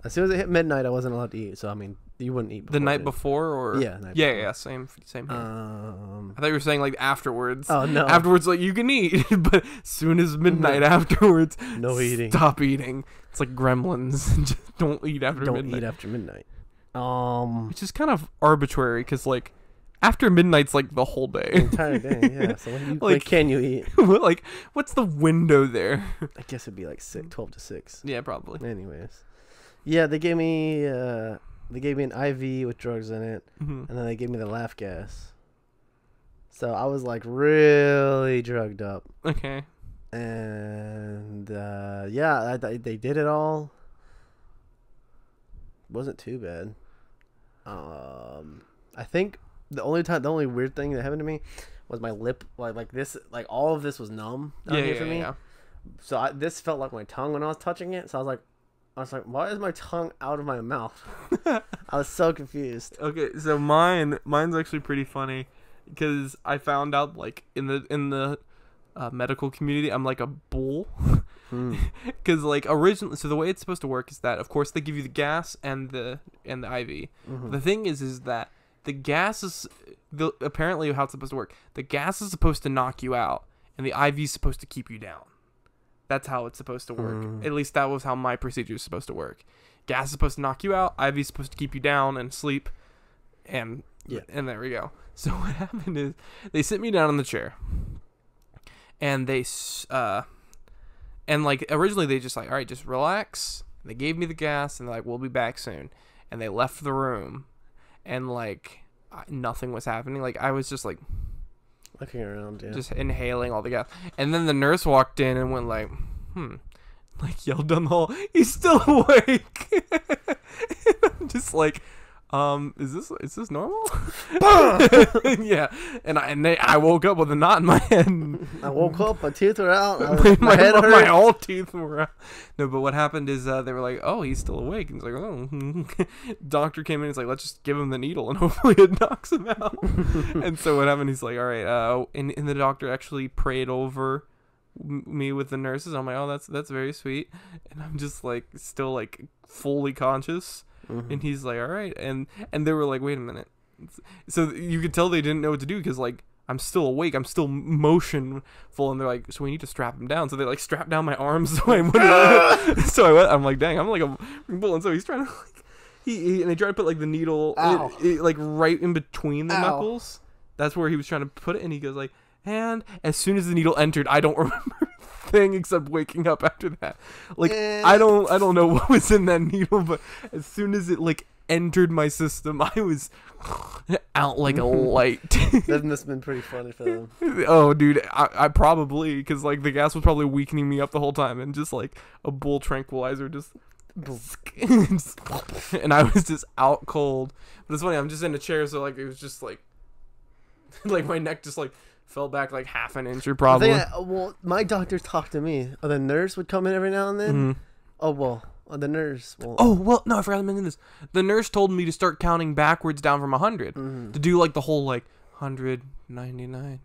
As soon as it hit midnight, I wasn't allowed to eat. So I mean, you wouldn't eat before the night before, or yeah, same here. I thought you were saying like afterwards. Oh no, afterwards like you can eat, but as soon as midnight afterwards, no eating. Stop eating. It's like Gremlins. Just don't eat after midnight. Don't eat after midnight. Which is kind of arbitrary because like after midnight's like the whole day. The entire day, yeah. So when can you eat? Like, what's the window there? I guess it'd be like 12 to 6. Yeah, probably. Anyways, yeah, they gave me an IV with drugs in it, and then they gave me the laugh gas. So I was like really drugged up. Okay. And yeah, they did it all. Wasn't too bad. I think the only weird thing that happened to me was my lip, like this, like all of this was numb down here for me. Yeah. So this felt like my tongue when I was touching it. So I was like, why is my tongue out of my mouth? I was so confused. Okay, so mine's actually pretty funny because I found out like in the medical community I'm like a bull. Because like originally, so the way it's supposed to work is that of course they give you the gas and the IV. The thing is that the gas is apparently how it's supposed to work. The gas is supposed to knock you out, and the IV is supposed to keep you down. That's how it's supposed to work. At least that was how my procedure is supposed to work. Gas is supposed to knock you out. IV is supposed to keep you down and sleep, and there we go. So what happened is they sit me down in the chair, and they and like originally they just like, all right, just relax And they gave me the gas, and they're like, we'll be back soon. And they left the room, and like nothing was happening. Like I was just like looking around, just inhaling all the gas. And then the nurse walked in and went like, like yelled down the hall, he's still awake. And I'm just like, is this normal? Yeah. And I woke up with a knot in my head. I woke up, my teeth were out. My head hurt. My all teeth were out. No, but what happened is they were like, oh, he's still awake. And he's like, oh. Doctor came in. He's like, let's just give him the needle and hopefully it knocks him out. And so what happened? He's like, all right. And the doctor actually prayed over me with the nurses. I'm like, oh, that's very sweet. And I'm just like still like fully conscious. And he's like, all right. And they were like, wait a minute. So you could tell they didn't know what to do because like I'm still awake, I'm still motionful, and they're like, so we need to strap him down. So they like strapped down my arms. So I went, I'm like, dang, I'm like a bull. And so he's trying to like and they tried to put like the needle like right in between the knuckles. That's where he was trying to put it, and he goes like, and as soon as the needle entered, I don't remember a thing except waking up after that. Like I don't know what was in that needle, but as soon as it like entered my system, I was out like a light. That must have been pretty funny for them. Oh, dude, I probably, because like the gas was probably weakening me up the whole time, and just like a bull tranquilizer just and I was just out cold. But it's funny, I'm just in a chair, so like it was just like like my neck just like fell back like half an inch or probably. Well, my doctor talked to me. The nurse would come in every now and then. The nurse. No, I forgot to mention this. The nurse told me to start counting backwards down from 100 to do like the whole like 100, 99,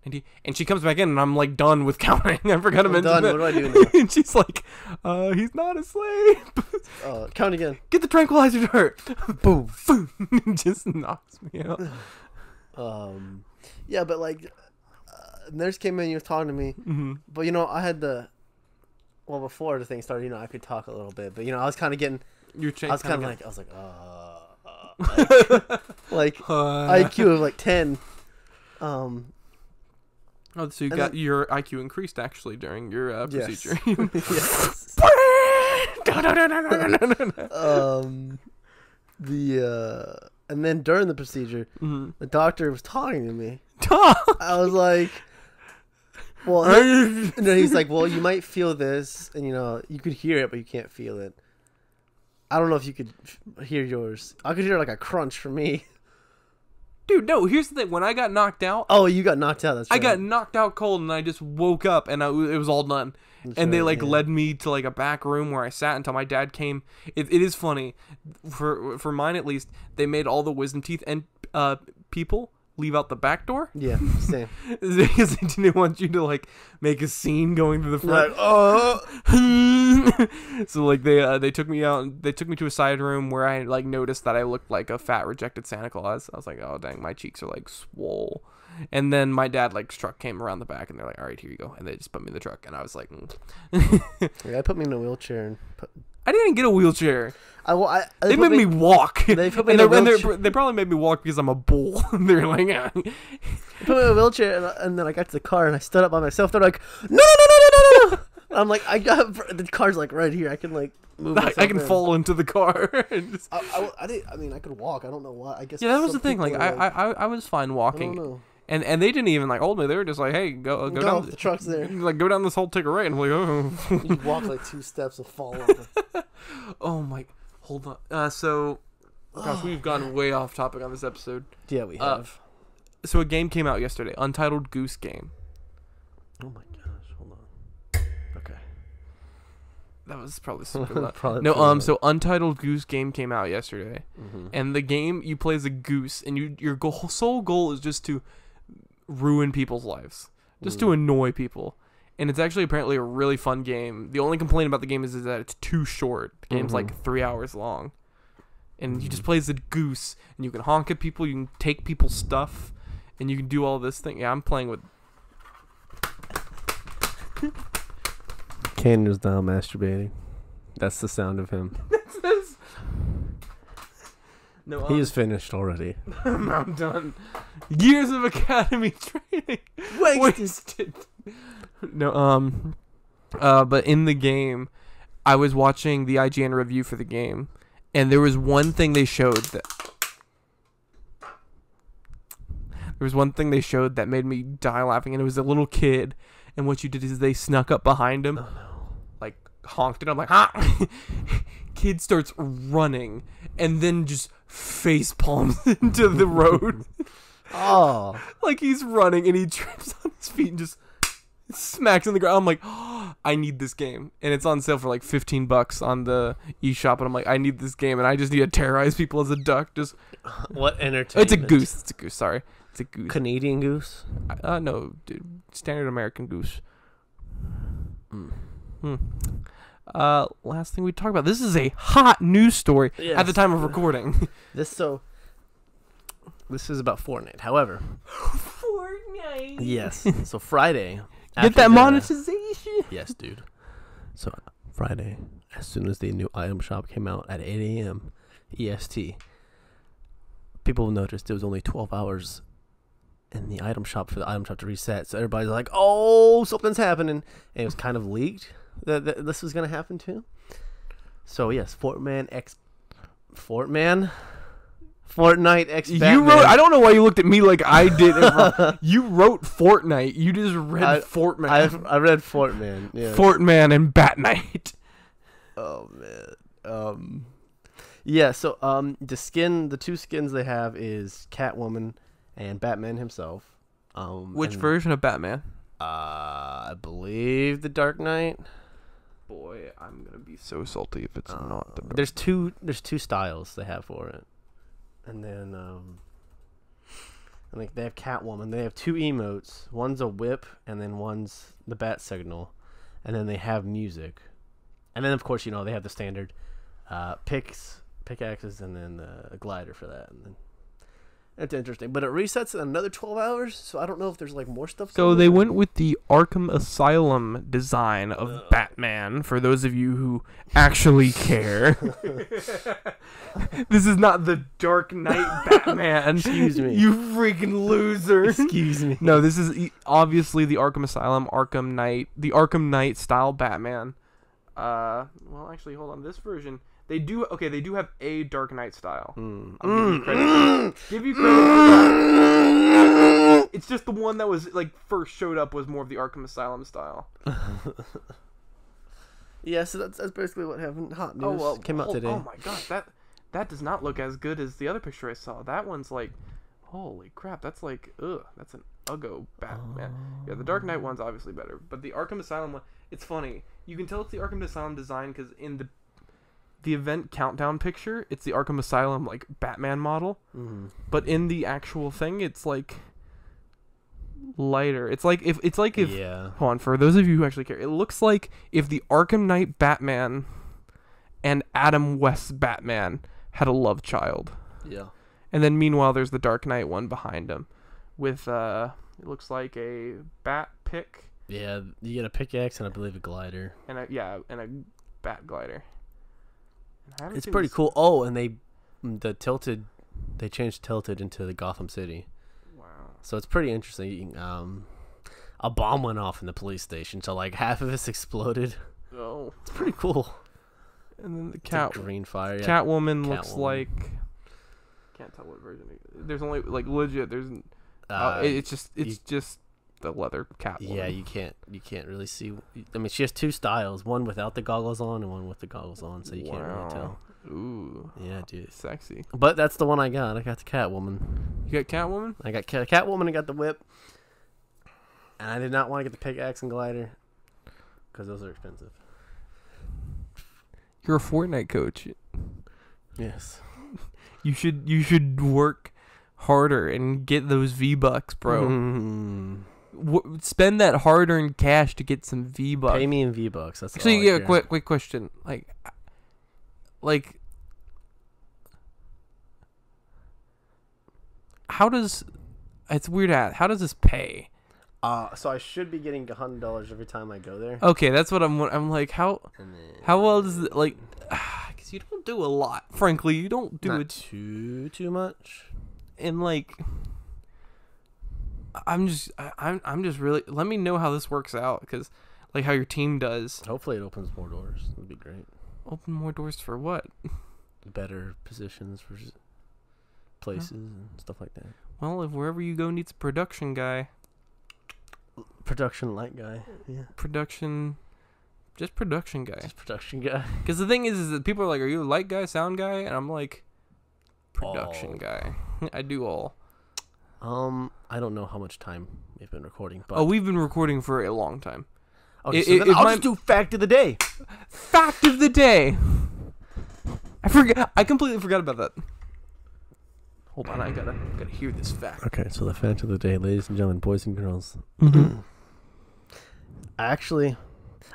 90. And she comes back in and I'm like done with counting. I forgot to mention that. What do I do now? And she's like, he's not asleep. Count again. Get the tranquilizer dart. Boom. Boom. Just knocks me out. Yeah, but like, nurse came in, you were talking to me, but you know, I had before the thing started, you know, I could talk a little bit, but you know, I was kind of getting, like IQ of like 10. So you got your IQ increased actually during your procedure. Yes. And then during the procedure, the doctor was talking to me. I was like, well, he's like, well, you might feel this, and you know, you could hear it, but you can't feel it. I don't know if you could hear yours. I could hear like a crunch for me. Dude, no, here's the thing. When I got knocked out... Oh, you got knocked out, that's right. I got knocked out cold, and I just woke up, and it was all done. They led me to like a back room where I sat until my dad came. It is funny. For mine at least, they made all the wisdom teeth and people leave out the back door. Yeah, same. Because they didn't want you to like make a scene going through the front. Like, So like they took me out and they took me to a side room where I like noticed that I looked like a fat rejected Santa Claus. I was like, oh dang, my cheeks are like swole. And then my dad like truck came around the back and they're like, all right, here you go. And they just put me in the truck and I was like, Yeah, I put me in a wheelchair and I didn't get a wheelchair. They made me walk. They put me in a wheelchair. They probably made me walk because I'm a bull. They're like, They put me in a wheelchair, and then I got to the car and I stood up by myself. They're like, no. I'm like, the car's like right here. I can like move. I can fall into the car. And just... I mean, I could walk. I don't know why. I guess. Yeah, that was the thing. Like, I was fine walking. I don't know. And they didn't even like hold me. They were just like, "Hey, go down." The truck's there. Like, go down this whole take a right. And I'm like, oh. You walk like 2 steps and fall off. Oh my! Hold on. So, gosh, we've gone way off topic on this episode. Yeah, we have. So a game came out yesterday, Untitled Goose Game. Oh my gosh! Hold on. Okay. That was probably super loud. So Untitled Goose Game came out yesterday, and the game you play as a goose, and your sole goal is just to ruin people's lives, just to annoy people. And it's actually apparently a really fun game. The only complaint about the game is that it's too short. The game's like 3 hours long. And you just play as a goose, and you can honk at people, you can take people's stuff, and you can do all this thing. Yeah, I'm playing with... Cannon's now masturbating. That's the sound of him. No, he is finished already. I'm done. Years of academy training wasted. No, but in the game, I was watching the IGN review for the game, and there was one thing they showed that made me die laughing, and it was a little kid, and what you did is they snuck up behind him, like honked, and I'm like, ha! Kid starts running, and then just face palms into the road. Oh. Like he's running, and he trips on his feet and just smacks on the ground. I'm like, oh, I need this game, and it's on sale for like $15 on the eShop, and I'm like, I need this game, and I just need to terrorize people as a duck. Just what entertainment? It's a goose. Sorry, it's a goose. Canadian goose? No, dude, standard American goose. Last thing we talk about. This is a hot news story at the time of recording. This is about Fortnite. However, Fortnite. Yes. So Friday. Get that monetization. Yes, dude. So Friday, as soon as the new item shop came out at 8 a.m. EST, people noticed it was only 12 hours in the item shop for the item shop to reset. So everybody's like, "Oh, something's happening," and it was kind of leaked that this was gonna happen too. So yes, Fortnite X Batman. You wrote. I don't know why you looked at me like I did. You wrote Fortnite. You just read Fortman. I read Fortman. Yeah. Fortman and Batnight. Oh man. Yeah. So the two skins they have is Catwoman and Batman himself. Which version of Batman? I believe the Dark Knight. Boy, I'm gonna be so salty if it's not the. There's two styles they have for it. And then, like they have Catwoman. They have two emotes. One's a whip, and then one's the bat signal. And then they have music. And then, of course, they have the standard pickaxes, and then a glider for that. And then it's interesting. But it resets in another 12 hours, so I don't know if there's like more stuff. So they went with the Arkham Asylum design of Batman. For those of you who actually care. This is not the Dark Knight Batman. Excuse me. You freaking loser. Excuse me. No, this is obviously the Arkham Asylum, the Arkham Knight style Batman. Well, actually, hold on. This version, they do have a Dark Knight style. I'll give you credit. Give you credit for that. It's just the one that was like first showed up was more of the Arkham Asylum style. Yeah, so that's basically what happened. Hot news came out today. Oh my gosh, that does not look as good as the other picture I saw. That one's like, holy crap, that's like, that's an Uggo Batman. Yeah, the Dark Knight one's obviously better, but the Arkham Asylum one, it's funny. You can tell it's the Arkham Asylum design because in the event countdown picture, it's the Arkham Asylum like Batman model, but in the actual thing, it's like lighter. It's like if hold on, for those of you who actually care, it looks like if the Arkham Knight Batman and Adam West's Batman had a love child. Yeah. And then meanwhile there's the Dark Knight one behind him with it looks like a bat pick. Yeah, you get a pickaxe and I believe a glider. And a bat glider. It's pretty cool. Oh, and they changed Tilted into the Gotham City. Wow. So it's pretty interesting. A bomb went off in the police station, so like half of it's exploded. Oh. It's pretty cool. And then the green fire. Yeah. Catwoman looks like, can't tell what version. There's only like legit. There's it's just the leather Catwoman. Yeah, you can't really see. I mean, she has two styles: one without the goggles on and one with the goggles on, so you can't really tell. Ooh. Yeah, dude. Sexy. But that's the one I got. I got the Catwoman. You got Catwoman? I got Catwoman. I got the whip. And I did not want to get the pickaxe and glider because those are expensive. You're a Fortnite coach. Yes. You should work harder and get those V-Bucks, bro. Spend that hard-earned cash to get some V-Bucks. Pay me in V-Bucks. That's actually, all. Yeah, quick question. Like, how does it's weird? How does this pay? So I should be getting $100 every time I go there. Okay, that's what I'm like. How well does it like? Because you don't do a lot. Frankly, you don't do Not it too much. And like, I'm just really. Let me know how this works out because, like how your team does. Hopefully it opens more doors. That'd be great. Open more doors for what? Better positions for places and stuff like that. Well, if wherever you go needs a production guy. Production light guy. Yeah. Just production guy. Just production guy. Because the thing is that people are like, are you a light guy, sound guy? And I'm like, production guy. I do all. I don't know how much time we've been recording, but we've been recording for a long time. Okay, so then I'll just do fact of the day. Fact of the day. I completely forgot about that. Hold on, I gotta hear this fact. Okay, so the fact of the day, ladies and gentlemen, boys and girls.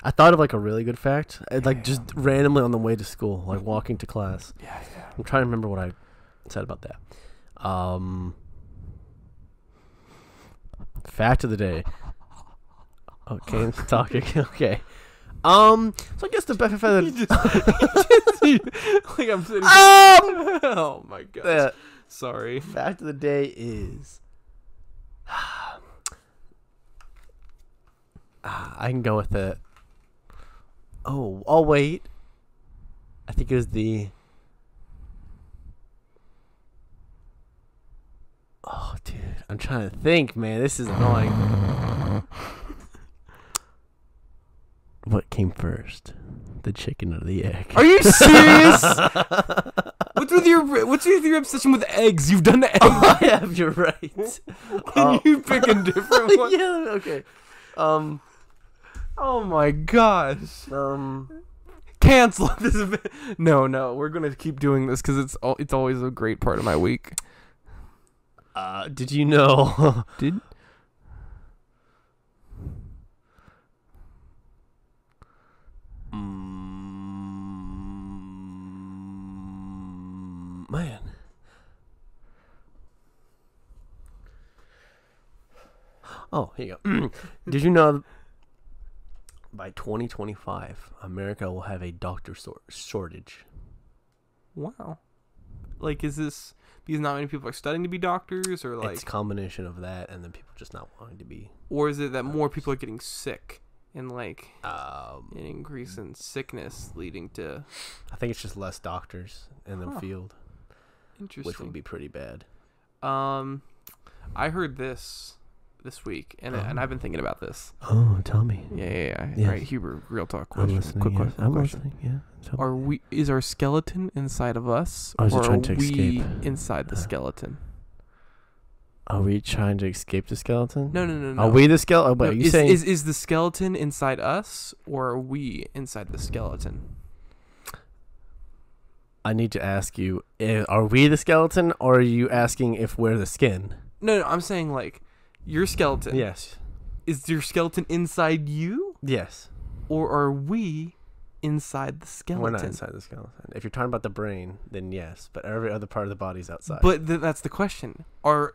I thought of like a really good fact, just randomly on the way to school, like walking to class. Yeah. I'm trying to remember what I said about that. Fact of the day. Okay, I'm talking. Okay. So I guess the best fact. Like I'm sitting. Oh my god. Sorry. Fact of the day is. I can go with it. Oh wait. I think it was the. Oh, dude. I'm trying to think, man. This is annoying. What came first? The chicken or the egg? Are you serious? What's with your obsession with eggs? You've done the egg. Oh, I have. You're right. Can you pick a different one? Yeah. Okay. Oh my gosh. Cancel this. No. We're gonna keep doing this because it's always a great part of my week. Did you know? Man. Oh, here you go. Did you know by 2025, America will have a doctor shortage? Wow. Like, is this because not many people are studying to be doctors, or like it's a combination of that and then people just not wanting to be? Or is it that more people are getting sick and like an an increase in sickness leading to? I think it's just less doctors in the field. Interesting. Which would be pretty bad. I heard this week, and I've been thinking about this. Oh, tell me. Yeah. Yes. All right, Huber, real talk I'm question. listening. Quick Yeah. question. I'm question. listening. Yeah. Is our skeleton inside of us, Or is it or trying are to we escape? inside the skeleton? Are we trying to escape the skeleton? No. Are we the skeleton? No, Wait, you saying is the skeleton inside us, or are we inside the skeleton? I need to ask you: are we the skeleton, or are you asking if we're the skin? No. I'm saying like your skeleton. Yes. Is your skeleton inside you, Yes. or are we inside the skeleton? We're not inside the skeleton. If you're talking about the brain, then yes. But every other part of the body's outside. But that's the question.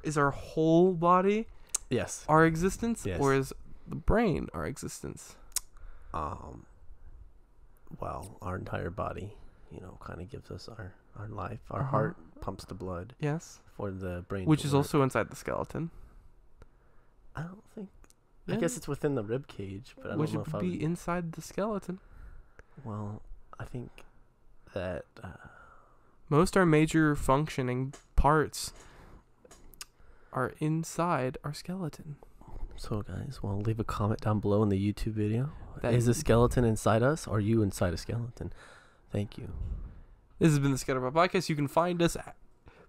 Is our whole body yes. our existence, Yes. or is the brain our existence? Well, our entire body, kind of gives us our life. Our heart pumps the blood Yes. for the brain. Which to is work. also inside the skeleton. I don't think. I Yeah. guess it's within the rib cage, but I Which don't know if would be inside the skeleton. Well, I think that Most our major functioning parts are inside our skeleton. So, guys, leave a comment down below in the YouTube video. That- Is a skeleton inside us, or are you inside a skeleton? Thank you. This has been the Scatterpot Podcast. You can find us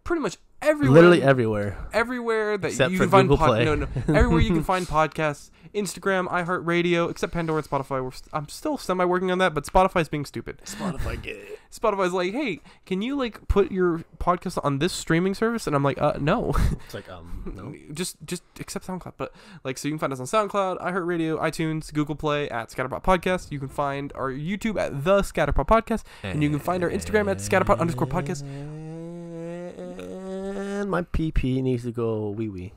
pretty much everywhere. Literally everywhere. Everywhere that Except you for can find Google Play. No. Everywhere you can find podcasts. Instagram, iHeartRadio, except Pandora and Spotify. I'm still semi-working on that, but Spotify's being stupid. Spotify, get it. Spotify's like, hey, can you like put your podcast on this streaming service? And I'm like, no. It's like, no. just accept SoundCloud. But like, so you can find us on SoundCloud, iHeartRadio, iTunes, Google Play at Scatterpot Podcast. You can find our YouTube at The Scatterpot Podcast. And you can find our Instagram at Scatterpot_podcast. And my PP needs to go wee-wee.